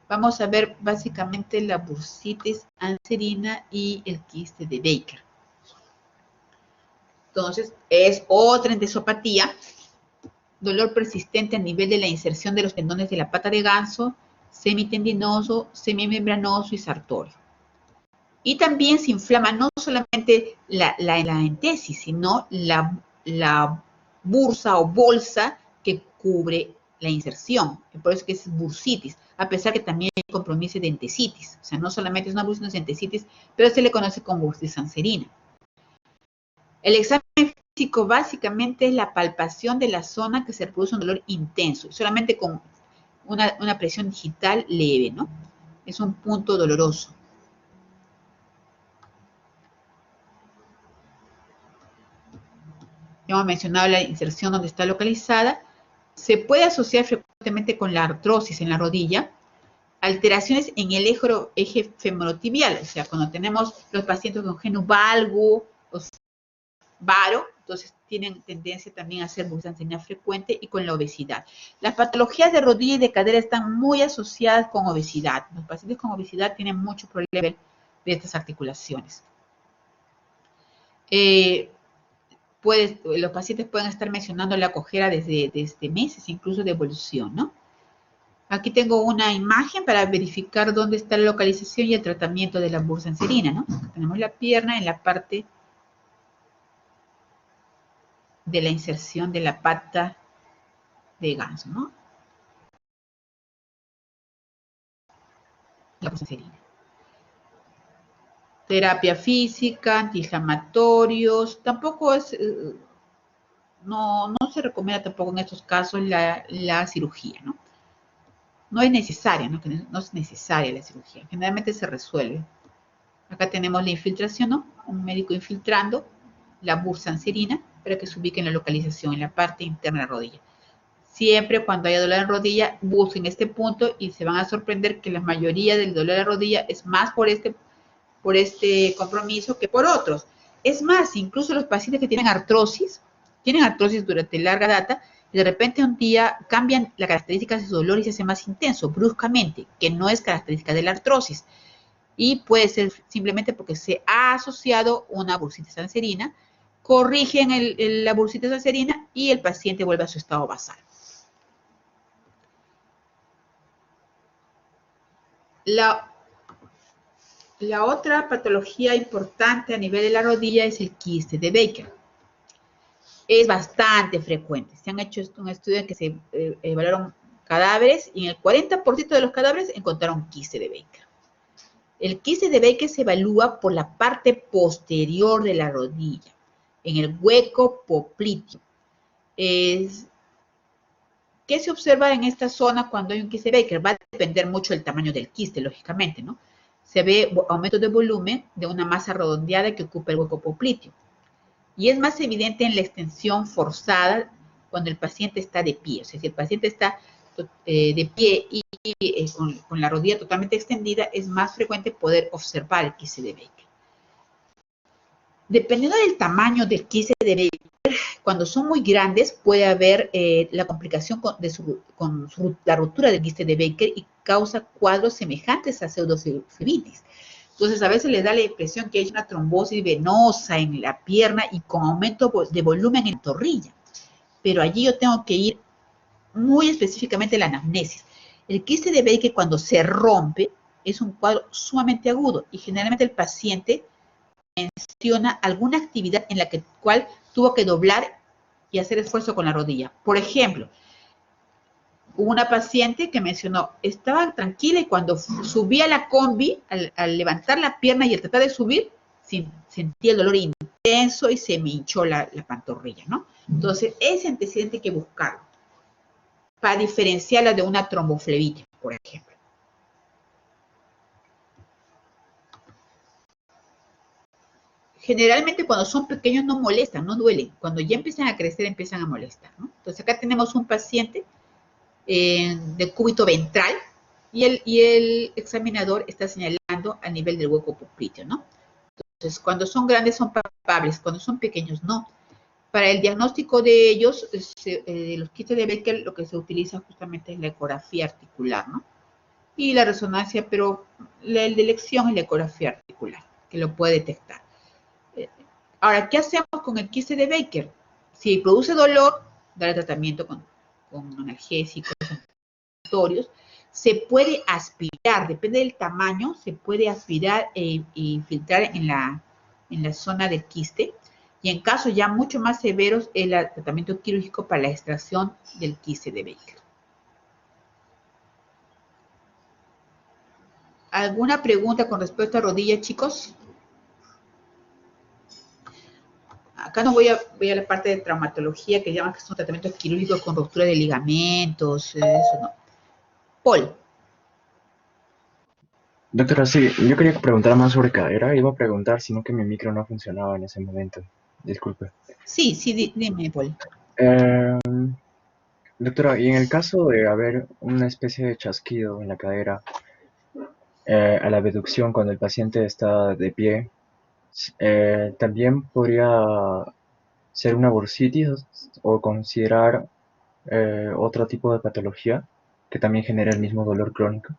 Vamos a ver básicamente la bursitis anserina y el quiste de Baker. Entonces, es otra endosopatía, dolor persistente a nivel de la inserción de los tendones de la pata de ganso, semitendinoso, semimembranoso y sartorio. Y también se inflama no solamente la entesis, sino la bursa o bolsa que cubre la inserción. Por eso que es bursitis, a pesar que también hay compromiso de entesitis. O sea, no solamente es una bursitis de entesitis, pero se le conoce como bursitis anserina. El examen físico básicamente es la palpación de la zona que se produce un dolor intenso, solamente con una presión digital leve, ¿no? Es un punto doloroso. Hemos mencionado la inserción donde está localizada. Se puede asociar frecuentemente con la artrosis en la rodilla, alteraciones en el eje femorotibial, o sea, cuando tenemos los pacientes con genu valgo o varo, entonces tienen tendencia también a hacer bursitis anserina frecuente y con la obesidad. Las patologías de rodilla y de cadera están muy asociadas con obesidad. Los pacientes con obesidad tienen mucho problema de estas articulaciones. Los pacientes pueden estar mencionando la cojera desde meses, incluso de evolución, ¿no? Aquí tengo una imagen para verificar dónde está la localización y el tratamiento de la bursa anserina, ¿no? Tenemos la pierna en la parte de la inserción de la pata de ganso, ¿no? La bursa anserina. Terapia física, antiinflamatorios, tampoco es, no se recomienda tampoco en estos casos la cirugía, ¿no? No es necesaria, ¿no? No es necesaria la cirugía, generalmente se resuelve. Acá tenemos la infiltración, ¿no? Un médico infiltrando la bursa anserina para que se ubique en la localización, en la parte interna de la rodilla. Siempre cuando haya dolor en rodilla, busquen este punto y se van a sorprender que la mayoría del dolor de rodilla es más por este compromiso que por otros. Es más, incluso los pacientes que tienen artrosis durante larga data, y de repente un día cambian las características de su dolor y se hace más intenso, bruscamente, que no es característica de la artrosis. Y puede ser simplemente porque se ha asociado una bursitis anserina corrigen la bursitis ulcerina y el paciente vuelve a su estado basal. La otra patología importante a nivel de la rodilla es el quiste de Baker. Es bastante frecuente. Se han hecho un estudio en que se evaluaron cadáveres y en el 40% de los cadáveres encontraron quiste de Baker. El quiste de Baker se evalúa por la parte posterior de la rodilla, en el hueco popliteo. ¿Qué se observa en esta zona cuando hay un quiste de Baker? Va a depender mucho del tamaño del quiste, lógicamente, ¿no? Se ve aumento de volumen de una masa redondeada que ocupa el hueco popliteo. Y es más evidente en la extensión forzada cuando el paciente está de pie. O sea, si el paciente está de pie y con la rodilla totalmente extendida, es más frecuente poder observar el quiste de Baker. Dependiendo del tamaño del quiste de Baker, cuando son muy grandes puede haber la complicación con la ruptura del quiste de Baker y causa cuadros semejantes a pseudoflebitis. Entonces, a veces les da la impresión que hay una trombosis venosa en la pierna y con aumento de volumen en la torrilla. Pero allí yo tengo que ir muy específicamente a la anamnesis. El quiste de Baker, cuando se rompe, es un cuadro sumamente agudo y generalmente el paciente menciona alguna actividad en la cual tuvo que doblar y hacer esfuerzo con la rodilla. Por ejemplo, hubo una paciente que mencionó, estaba tranquila y cuando subía la combi, al levantar la pierna y al tratar de subir, sentía el dolor intenso y se me hinchó la pantorrilla, ¿no? Entonces, ese antecedente hay que buscarlo para diferenciarla de una tromboflebitis, por ejemplo. Generalmente cuando son pequeños no molestan, no duelen. Cuando ya empiezan a crecer, empiezan a molestar, ¿no? Entonces, acá tenemos un paciente de cúbito ventral y el examinador está señalando a nivel del hueco popliteo, ¿no? Entonces, cuando son grandes son palpables, cuando son pequeños no. Para el diagnóstico de ellos, los quistes de Baker, lo que se utiliza justamente es la ecografía articular, ¿no? Y la resonancia, pero el de elección es la ecografía articular, que lo puede detectar. Ahora, ¿qué hacemos con el quiste de Baker? Si produce dolor, darle tratamiento con analgésicos, antiinflamatorios. Se puede aspirar, depende del tamaño, se puede aspirar e infiltrar en la zona del quiste. Y en casos ya mucho más severos, el tratamiento quirúrgico para la extracción del quiste de Baker. ¿Alguna pregunta con respecto a rodillas, chicos? Acá no voy a la parte de traumatología, que llaman que son tratamientos quirúrgicos con ruptura de ligamentos, eso no. Paul. Doctora, sí, yo quería preguntar más sobre cadera. Iba a preguntar, sino que mi micro no funcionaba en ese momento. Disculpe. Sí, dime, Paul. Doctora, y en el caso de haber una especie de chasquido en la cadera, a la abducción cuando el paciente está de pie, ¿también podría ser una bursitis o considerar otro tipo de patología que también genera el mismo dolor crónico?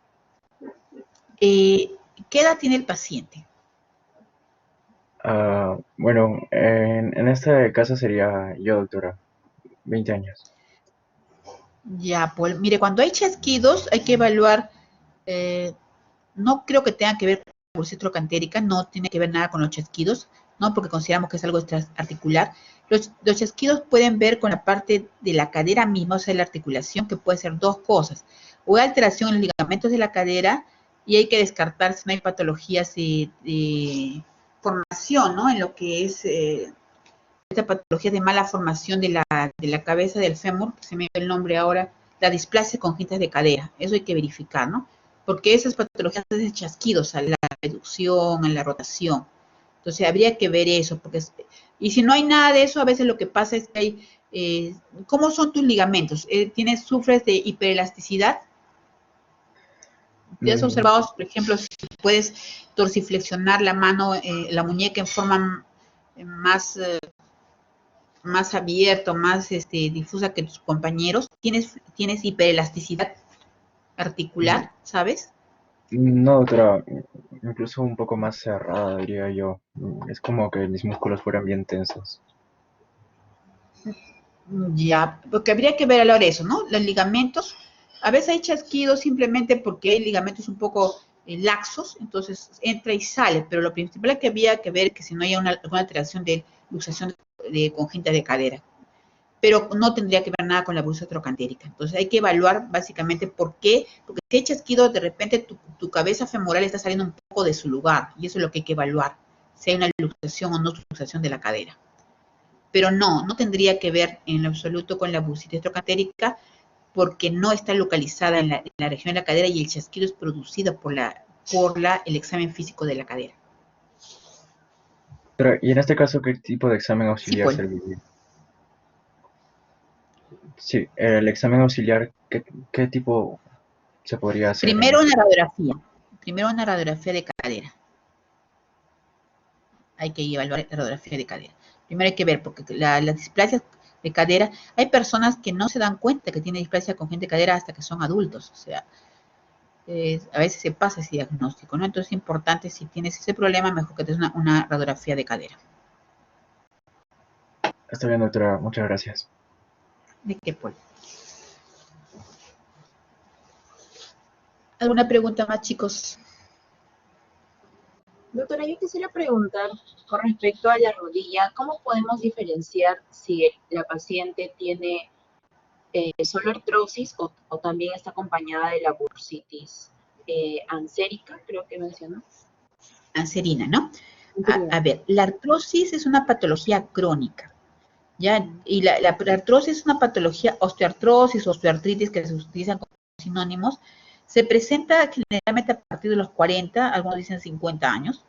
¿Qué edad tiene el paciente? Bueno, en este caso sería yo, doctora, 20 años. Ya, Paul. Mire, cuando hay chasquidos hay que evaluar, no creo que tenga que ver con la bursitis trocantérica, no tiene que ver nada con los chasquidos, ¿no? Porque consideramos que es algo extraarticular. Los chasquidos pueden ver con la parte de la cadera misma, o sea, la articulación, que puede ser dos cosas. O hay alteración en los ligamentos de la cadera y hay que descartar si no hay patologías de formación, ¿no? En lo que es esta patología de mala formación de la cabeza del fémur, que se me dio el nombre ahora, la displasia congénita de cadera. Eso hay que verificar, ¿no? Porque esas patologías hacen chasquidos a la reducción, a la rotación. Entonces habría que ver eso, y si no hay nada de eso, a veces lo que pasa es que hay, ¿cómo son tus ligamentos? ¿Sufres de hiperelasticidad? ¿Te has observado, por ejemplo, si puedes dorsiflexionar la mano, la muñeca en forma más abierta, más difusa que tus compañeros? ¿Tienes hiperelasticidad articular, sabes? No, doctora, incluso un poco más cerrada, diría yo. Es como que mis músculos fueran bien tensos. Ya, porque habría que ver a la hora eso, ¿no? Los ligamentos, a veces hay chasquidos simplemente porque hay ligamentos un poco laxos, entonces entra y sale, pero lo principal que había que ver es que si no hay alguna alteración de luxación de congénita de cadera, pero no tendría que ver nada con la bursa trocantérica. Entonces hay que evaluar básicamente por qué, porque si hay chasquido, de repente tu cabeza femoral está saliendo un poco de su lugar, y eso es lo que hay que evaluar, si hay una luxación o no luxación de la cadera. Pero no tendría que ver en lo absoluto con la bursitis trocantérica, porque no está localizada en la región de la cadera y el chasquido es producido por el examen físico de la cadera. Pero, ¿y en este caso qué tipo de examen Sí, auxiliar Paul. serviría? Sí, el examen auxiliar, ¿qué tipo se podría hacer en Primero este una caso? radiografía de cadera. Hay que evaluar la radiografía de cadera. Primero hay que ver, porque las displasias de cadera, hay personas que no se dan cuenta que tienen displasia congénita de cadera hasta que son adultos. O sea, a veces se pasa ese diagnóstico, ¿no? Entonces es importante, si tienes ese problema, mejor que te des una radiografía de cadera. Está bien, doctora, muchas gracias. ¿De qué, Paul? ¿Alguna pregunta más, chicos? Doctora, yo quisiera preguntar con respecto a la rodilla, ¿cómo podemos diferenciar si la paciente tiene solo artrosis o también está acompañada de la bursitis ansérica, creo que mencionó? Anserina, ¿no? A ver, la artrosis es una patología crónica, ¿ya? Y la artrosis es una patología, osteoartrosis, osteoartritis, que se utilizan como sinónimos, se presenta generalmente a partir de los 40, algunos dicen 50 años,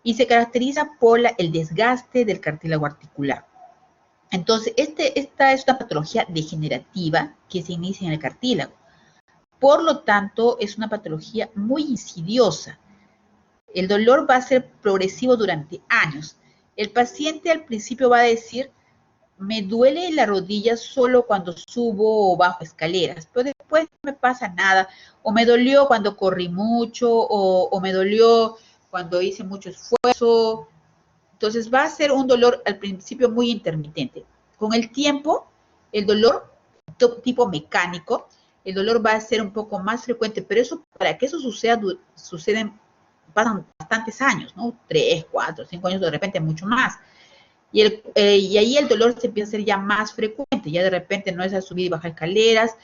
y se caracteriza por el desgaste del cartílago articular. Entonces, esta es una patología degenerativa que se inicia en el cartílago. Por lo tanto, es una patología muy insidiosa. El dolor va a ser progresivo durante años. El paciente al principio va a decir, me duele la rodilla solo cuando subo o bajo escaleras, pero después no me pasa nada, o me dolió cuando corrí mucho, o me dolió cuando hice mucho esfuerzo. Entonces va a ser un dolor al principio muy intermitente. Con el tiempo, el dolor tipo mecánico, el dolor va a ser un poco más frecuente, pero eso, para que eso suceda, pasan bastantes años, ¿no? 3, 4, 5 años, de repente mucho más. Y ahí el dolor se empieza a ser ya más frecuente, ya de repente no es a subir y bajar escaleras,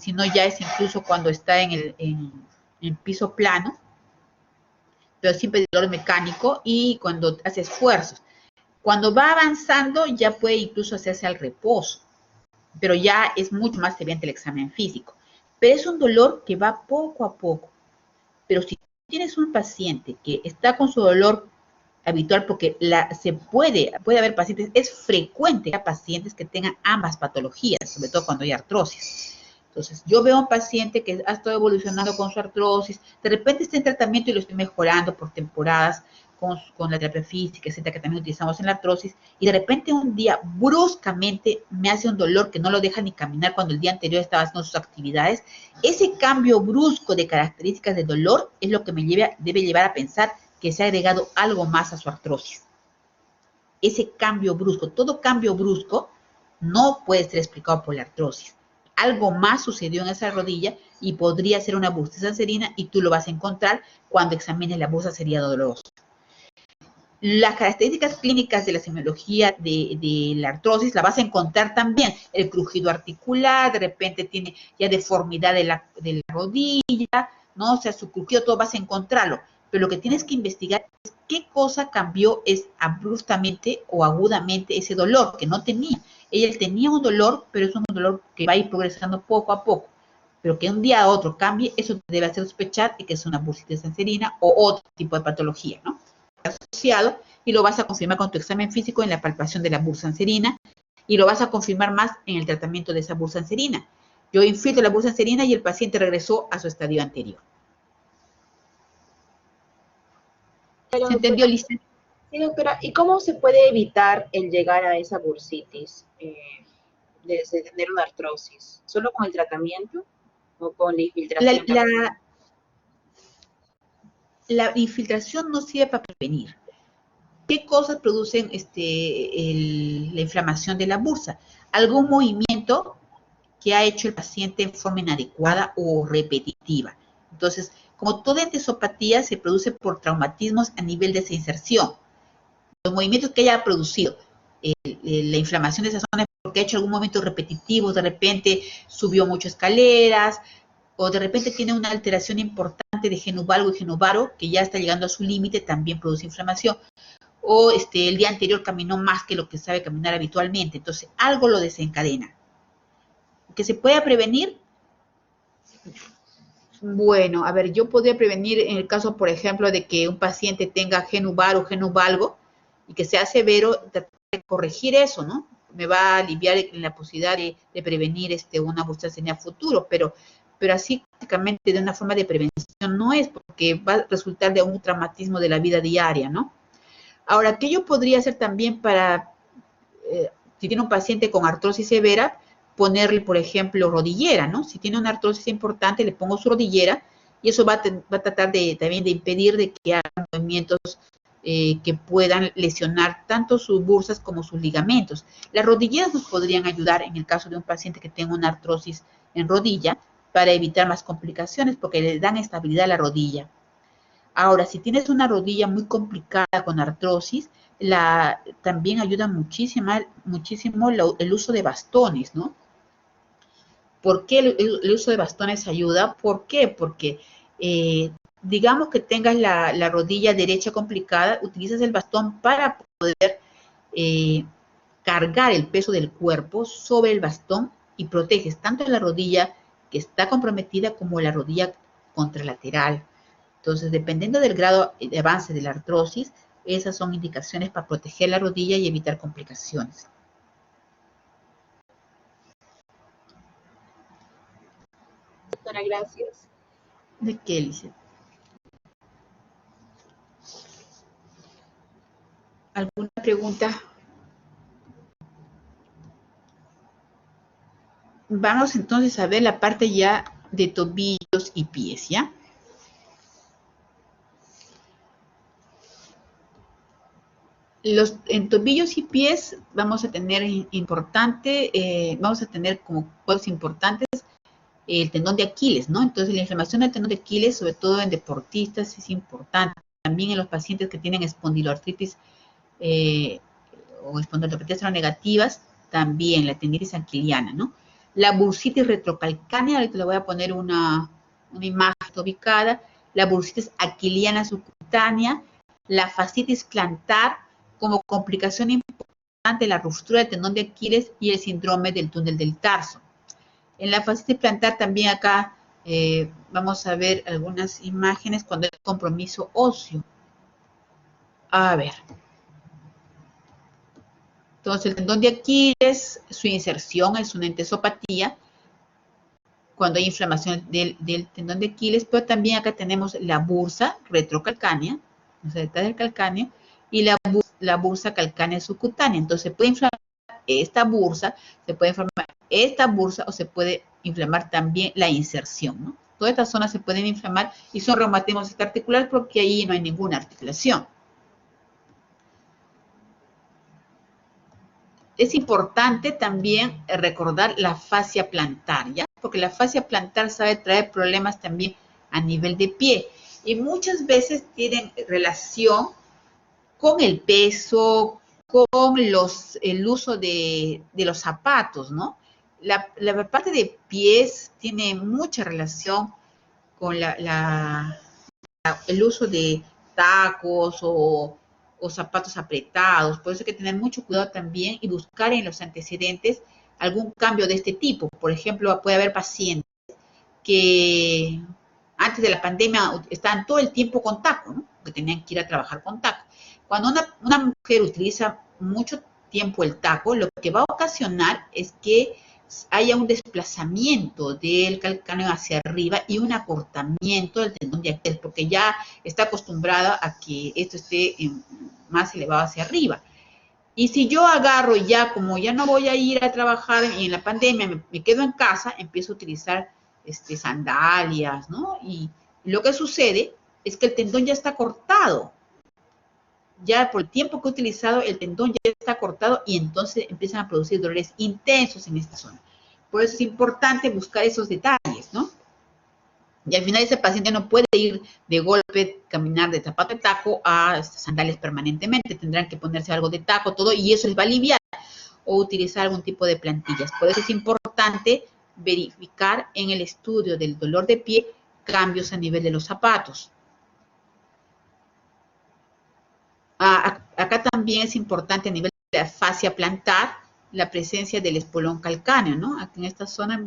sino ya es incluso cuando está en piso plano, pero siempre dolor mecánico, y cuando hace esfuerzos. Cuando va avanzando ya puede incluso hacerse al reposo, pero ya es mucho más evidente el examen físico. Pero es un dolor que va poco a poco. Pero si tienes un paciente que está con su dolor habitual, porque puede haber pacientes, es frecuente que haya pacientes que tengan ambas patologías, sobre todo cuando hay artrosis. Entonces, yo veo a un paciente que ha estado evolucionando con su artrosis, de repente está en tratamiento y lo estoy mejorando por temporadas con la terapia física, etcétera, que también utilizamos en la artrosis, y de repente un día bruscamente me hace un dolor que no lo deja ni caminar cuando el día anterior estaba haciendo sus actividades. Ese cambio brusco de características de dolor es lo que me debe llevar a pensar que se ha agregado algo más a su artrosis. Ese cambio brusco, todo cambio brusco no puede ser explicado por la artrosis. Algo más sucedió en esa rodilla y podría ser una bursitis anserina, y tú lo vas a encontrar cuando examines la bursa anserina dolorosa. Las características clínicas de la semiología de la artrosis la vas a encontrar también. El crujido articular, de repente tiene ya deformidad de la rodilla, ¿no? O sea, su crujido, todo vas a encontrarlo. Pero lo que tienes que investigar es qué cosa cambió abruptamente o agudamente ese dolor que no tenía. Ella tenía un dolor, pero es un dolor que va a ir progresando poco a poco. Pero que un día a otro cambie, eso te debe hacer sospechar de que es una bursitis anserina o otro tipo de patología, ¿no? Asociado, y lo vas a confirmar con tu examen físico en la palpación de la bursa anserina, y lo vas a confirmar más en el tratamiento de esa bursa anserina. Yo infiltro la bursa anserina y el paciente regresó a su estadio anterior. Pero, ¿Se entendió, Lisa? sí, doctora, ¿y cómo se puede evitar el llegar a esa bursitis desde tener una artrosis? ¿Solo con el tratamiento o con la infiltración? La infiltración no sirve para prevenir. ¿qué cosas producen la inflamación de la bursa? Algún movimiento que ha hecho el paciente en forma inadecuada o repetitiva. Entonces, como toda entesopatía se produce por traumatismos a nivel de esa inserción, los movimientos que haya producido la inflamación de esa zona es porque ha hecho algún movimiento repetitivo, de repente subió muchas escaleras, o de repente tiene una alteración importante de genu-valgo y genu-varo, que ya está llegando a su límite, también produce inflamación, o el día anterior caminó más que lo que sabe caminar habitualmente, entonces algo lo desencadena. ¿Que se pueda prevenir? Bueno, a ver, yo podría prevenir en el caso, por ejemplo, de que un paciente tenga genu-varo o genu-valgo y que sea severo, tratar de corregir eso, ¿no? Me va a aliviar la posibilidad de prevenir una bursácemia futuro, pero así prácticamente de una forma de prevención no es, porque va a resultar de un traumatismo de la vida diaria, ¿no? Ahora, ¿qué yo podría hacer también para, si tiene un paciente con artrosis severa, ponerle, por ejemplo, rodillera, ¿no? Si tiene una artrosis importante, le pongo su rodillera y eso va a tratar también de impedir de que haga movimientos que puedan lesionar tanto sus bursas como sus ligamentos. Las rodilleras nos podrían ayudar en el caso de un paciente que tenga una artrosis en rodilla para evitar más complicaciones porque le dan estabilidad a la rodilla. Ahora, si tienes una rodilla muy complicada con artrosis, también ayuda muchísimo el uso de bastones, ¿no? ¿Por qué el uso de bastones ayuda? ¿Por qué? Porque digamos que tengas la rodilla derecha complicada, utilizas el bastón para poder cargar el peso del cuerpo sobre el bastón y proteges tanto la rodilla que está comprometida como la rodilla contralateral. Entonces, dependiendo del grado de avance de la artrosis, esas son indicaciones para proteger la rodilla y evitar complicaciones. Doctora, gracias. ¿De qué, Alicia? ¿Alguna pregunta? Vamos entonces a ver la parte ya de tobillos y pies, ¿ya? En tobillos y pies vamos a tener como cosas importantes el tendón de Aquiles, ¿no? Entonces la inflamación del tendón de Aquiles, sobre todo en deportistas, es importante. También en los pacientes que tienen espondiloartritis o espondilopatías seronegativas, también la tendinitis aquiliana, ¿no? La bursitis retrocalcánea, ahorita le voy a poner una imagen ubicada, la bursitis aquiliana subcutánea, la fascitis plantar, como complicación importante la ruptura del tendón de Aquiles y el síndrome del túnel del tarso. En la fascitis plantar también acá vamos a ver algunas imágenes cuando hay compromiso óseo. A ver. Entonces el tendón de Aquiles, su inserción es una entesopatía cuando hay inflamación del tendón de Aquiles, pero también acá tenemos la bursa retrocalcánea, o sea, detrás del calcáneo, y la bursa calcánea subcutánea. Entonces se puede inflamar esta bursa, o se puede inflamar también la inserción, ¿no? Todas estas zonas se pueden inflamar y son reumatismos articulares porque ahí no hay ninguna articulación. Es importante también recordar la fascia plantar, ¿ya? Porque la fascia plantar sabe traer problemas también a nivel de pie y muchas veces tienen relación con el peso, con el uso de los zapatos, ¿no? La parte de pies tiene mucha relación con el uso de tacos o zapatos apretados. Por eso hay que tener mucho cuidado también y buscar en los antecedentes algún cambio de este tipo. Por ejemplo, puede haber pacientes que antes de la pandemia estaban todo el tiempo con taco, ¿no? Que tenían que ir a trabajar con taco. Cuando una mujer utiliza mucho tiempo el taco, lo que va a ocasionar es que haya un desplazamiento del calcáneo hacia arriba y un acortamiento del tendón de Aquiles, porque ya está acostumbrada a que esto esté más elevado hacia arriba. Y si yo agarro ya, como ya no voy a ir a trabajar y en la pandemia me quedo en casa, empiezo a utilizar sandalias, ¿no? Y lo que sucede es que el tendón ya está cortado. ya por el tiempo que he utilizado, el tendón ya está cortado y entonces empiezan a producir dolores intensos en esta zona. Por eso es importante buscar esos detalles, ¿no? Y al final ese paciente no puede ir de golpe, caminar de zapato de taco a sandalias permanentemente. Tendrán que ponerse algo de taco, todo, y eso les va a aliviar. O utilizar algún tipo de plantillas. Por eso es importante verificar en el estudio del dolor de pie cambios a nivel de los zapatos. Acá también es importante a nivel de la fascia plantar la presencia del espolón calcáneo, ¿no? Aquí en esta zona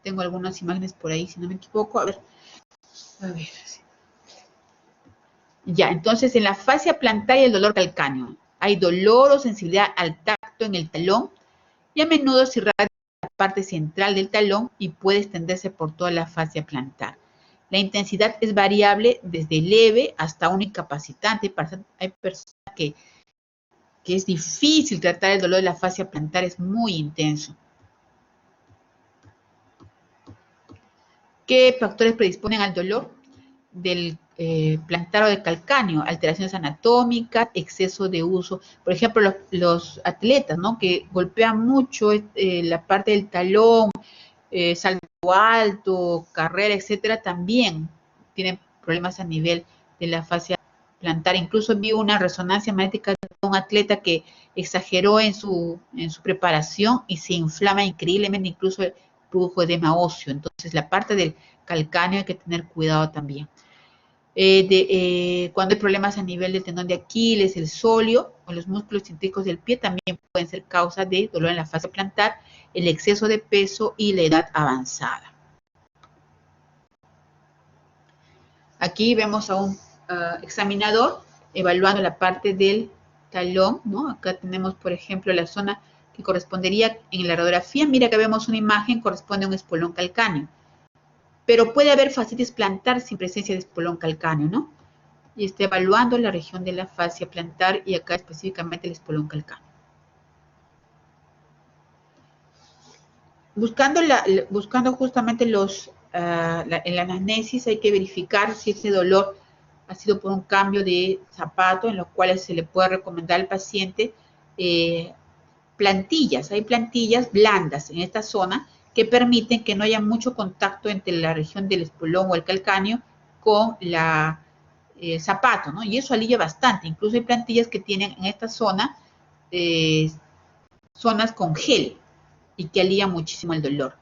tengo algunas imágenes por ahí, si no me equivoco. A ver. Ya, entonces en la fascia plantar y el dolor calcáneo hay dolor o sensibilidad al tacto en el talón y a menudo se irradia la parte central del talón y puede extenderse por toda la fascia plantar. La intensidad es variable desde leve hasta un incapacitante. Hay personas que es difícil tratar el dolor de la fascia plantar, es muy intenso. ¿Qué factores predisponen al dolor del plantar o del calcáneo? Alteraciones anatómicas, exceso de uso. Por ejemplo, los atletas, ¿no? Que golpean mucho la parte del talón, salto alto, carrera, etcétera, también tienen problemas a nivel de la fascia plantar. Incluso vi una resonancia magnética de un atleta que exageró en su preparación y se inflama increíblemente, incluso produjo edema óseo. Entonces, la parte del calcáneo hay que tener cuidado también. Cuando hay problemas a nivel del tendón de Aquiles, el sóleo o los músculos ciáticos del pie también pueden ser causa de dolor en la fascia plantar, el exceso de peso y la edad avanzada. Aquí vemos a un examinador evaluando la parte del talón, ¿no? Acá tenemos, por ejemplo, la zona que correspondería en la radiografía. Mira que vemos una imagen, corresponde a un espolón calcáneo. Pero puede haber fascitis plantar sin presencia de espolón calcáneo, ¿no? Y está evaluando la región de la fascia plantar y acá específicamente el espolón calcáneo. Buscando justamente en la anamnesis hay que verificar si ese dolor ha sido por un cambio de zapato, en los cuales se le puede recomendar al paciente plantillas. Hay plantillas blandas en esta zona que permiten que no haya mucho contacto entre la región del espolón o el calcáneo con el zapato, ¿no? Y eso alivia bastante. Incluso hay plantillas que tienen en esta zona zonas con gel y que alivian muchísimo el dolor.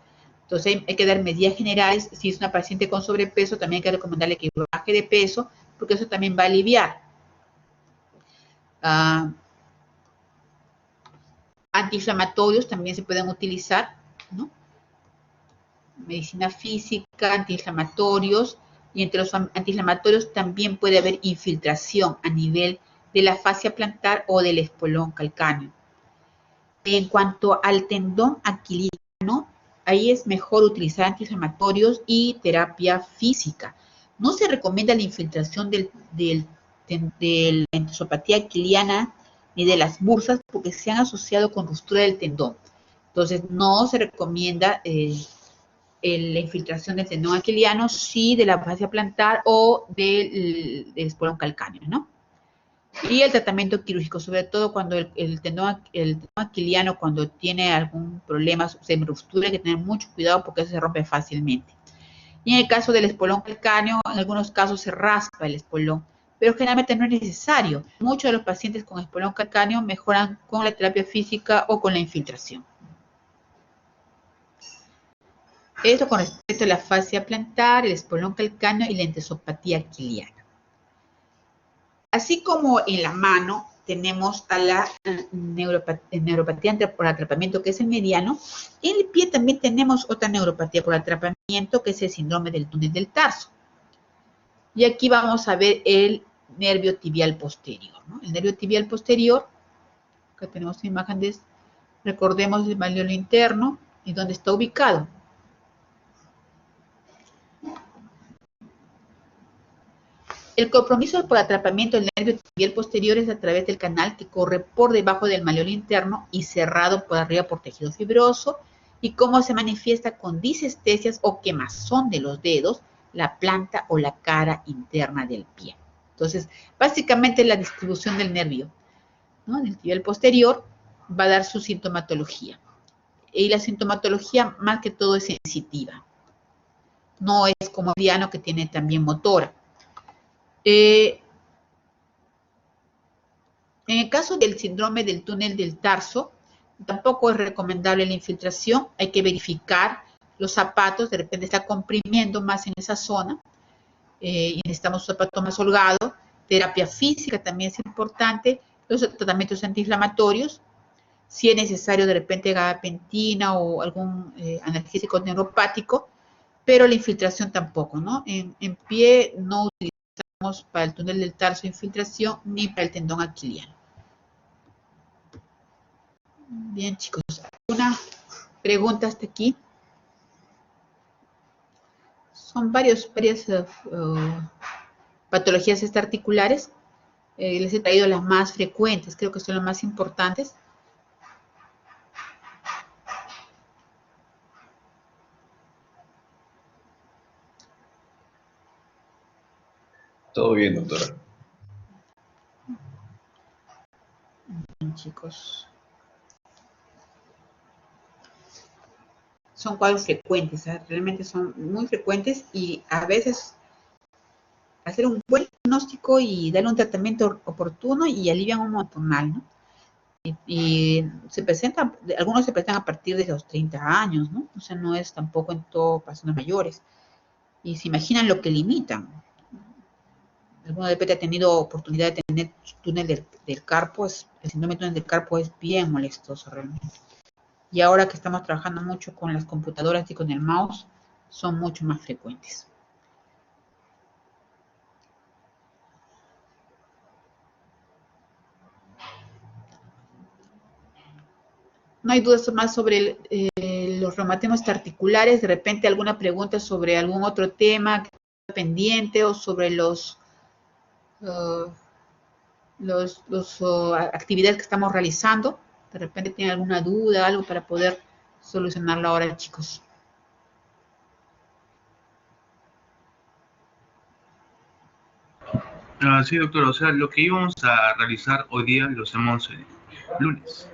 Entonces hay que dar medidas generales. Si es una paciente con sobrepeso, también hay que recomendarle que baje de peso, porque eso también va a aliviar. Antiinflamatorios también se pueden utilizar, ¿no? Medicina física, antiinflamatorios, y entre los antiinflamatorios también puede haber infiltración a nivel de la fascia plantar o del espolón calcáneo. En cuanto al tendón aquiliano, ahí es mejor utilizar antiinflamatorios y terapia física. No se recomienda la infiltración de la enterosopatía aquiliana ni de las bursas porque se han asociado con ruptura del tendón. Entonces, no se recomienda la infiltración del tendón aquiliano, sí de la fascia plantar o del espolón calcáneo, ¿no? Y el tratamiento quirúrgico, sobre todo cuando el tendón aquiliano, cuando tiene algún problema, se ruptura, hay que tener mucho cuidado porque eso se rompe fácilmente. Y en el caso del espolón calcáneo, en algunos casos se raspa el espolón, pero generalmente no es necesario. Muchos de los pacientes con espolón calcáneo mejoran con la terapia física o con la infiltración. Esto con respecto a la fascia plantar, el espolón calcáneo y la enterosopatía aquiliana. Así como en la mano tenemos a la neuropatía por atrapamiento, que es el mediano, en el pie también tenemos otra neuropatía por atrapamiento, que es el síndrome del túnel del tarso. Y aquí vamos a ver el nervio tibial posterior, ¿no? El nervio tibial posterior, acá tenemos una imagen recordemos el malleolo interno y dónde está ubicado. El compromiso por atrapamiento del nervio tibial posterior es a través del canal que corre por debajo del malleolo interno y cerrado por arriba por tejido fibroso, y cómo se manifiesta con disestesias o quemazón de los dedos, la planta o la cara interna del pie. Entonces, básicamente la distribución del nervio, ¿no? En el tibial posterior va a dar su sintomatología. Y la sintomatología más que todo es sensitiva. No es como el piano que tiene también motora. En el caso del síndrome del túnel del tarso, tampoco es recomendable la infiltración. Hay que verificar los zapatos, de repente está comprimiendo más en esa zona y necesitamos un zapato más holgado. Terapia física también es importante. Los tratamientos antiinflamatorios. Si es necesario, de repente gabapentina o algún analgésico neuropático, pero la infiltración tampoco, ¿no? En pie no utilizamos para el túnel del tarso infiltración ni para el tendón aquiliano. Bien, chicos, ¿alguna pregunta hasta aquí? Son varias patologías extraarticulares. Les he traído las más frecuentes, creo que son las más importantes. Todo bien, doctora. Bien, chicos. Son cuadros frecuentes, ¿eh? Realmente son muy frecuentes y a veces hacer un buen diagnóstico y darle un tratamiento oportuno y alivian un montón mal, ¿no? Y se presentan, algunos se presentan a partir de los 30 años, ¿no? O sea, no es tampoco en todo personas mayores. Y se imaginan lo que limitan. Alguno de repente ha tenido oportunidad de tener túnel del carpo, el síndrome del túnel del carpo es bien molestoso realmente. Y ahora que estamos trabajando mucho con las computadoras y con el mouse, son mucho más frecuentes. No hay dudas más sobre los reumatismos articulares. De repente alguna pregunta sobre algún otro tema que está pendiente o sobre actividades que estamos realizando. De repente tienen alguna duda, algo para poder solucionarlo ahora, chicos. Sí, doctora, o sea, lo que íbamos a realizar hoy día lo hacemos el lunes.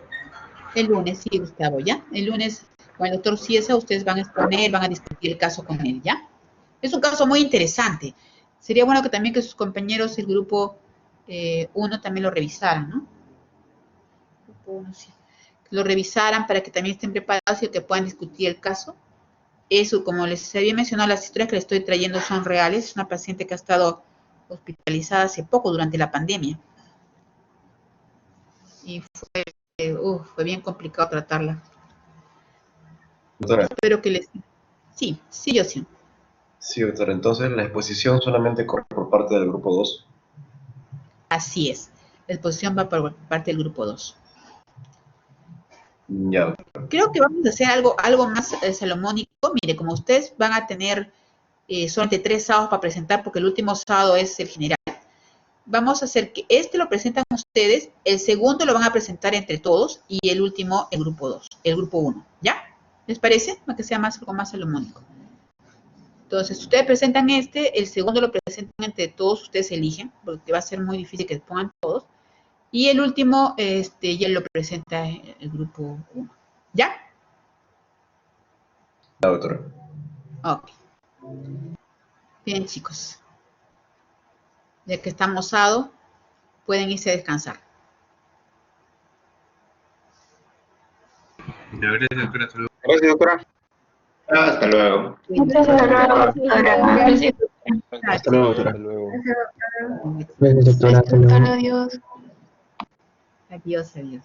El lunes, sí, Gustavo, ¿ya? El lunes con el doctor Ciesa ustedes van a exponer, van a discutir el caso con él, ¿ya? Es un caso muy interesante. Sería bueno que también que sus compañeros del grupo 1 también lo revisaran, ¿no? Grupo 1, sí. Que lo revisaran para que también estén preparados y que puedan discutir el caso. Eso, como les había mencionado, las historias que les estoy trayendo son reales. Es una paciente que ha estado hospitalizada hace poco durante la pandemia. Y fue bien complicado tratarla. Doctora. Espero que les... Sí, yo sí. Sí, doctora. Entonces, la exposición solamente corre por parte del grupo 2. Así es. La exposición va por parte del grupo 2. Ya, doctora. Creo que vamos a hacer algo más salomónico. Mire, como ustedes van a tener solamente 3 sábados para presentar, porque el último sábado es el general, vamos a hacer que este lo presentan ustedes, el segundo lo van a presentar entre todos y el último el grupo 2, el grupo 1. ¿Ya? ¿Les parece? Para que sea algo más salomónico. Entonces, ustedes presentan el segundo lo presentan entre todos, ustedes eligen, porque va a ser muy difícil que pongan todos. Y el último, ya lo presenta el grupo 1. ¿Ya? Ya, doctora. Ok. Bien, chicos. Ya que está almorzado, pueden irse a descansar. Gracias, doctora. Hasta luego. Gracias, doctora. Hasta luego. Muchas gracias, doctora. Gracias. Hasta luego, doctora. Hasta luego. Gracias, doctora. Hasta luego. Adiós. Adiós, adiós.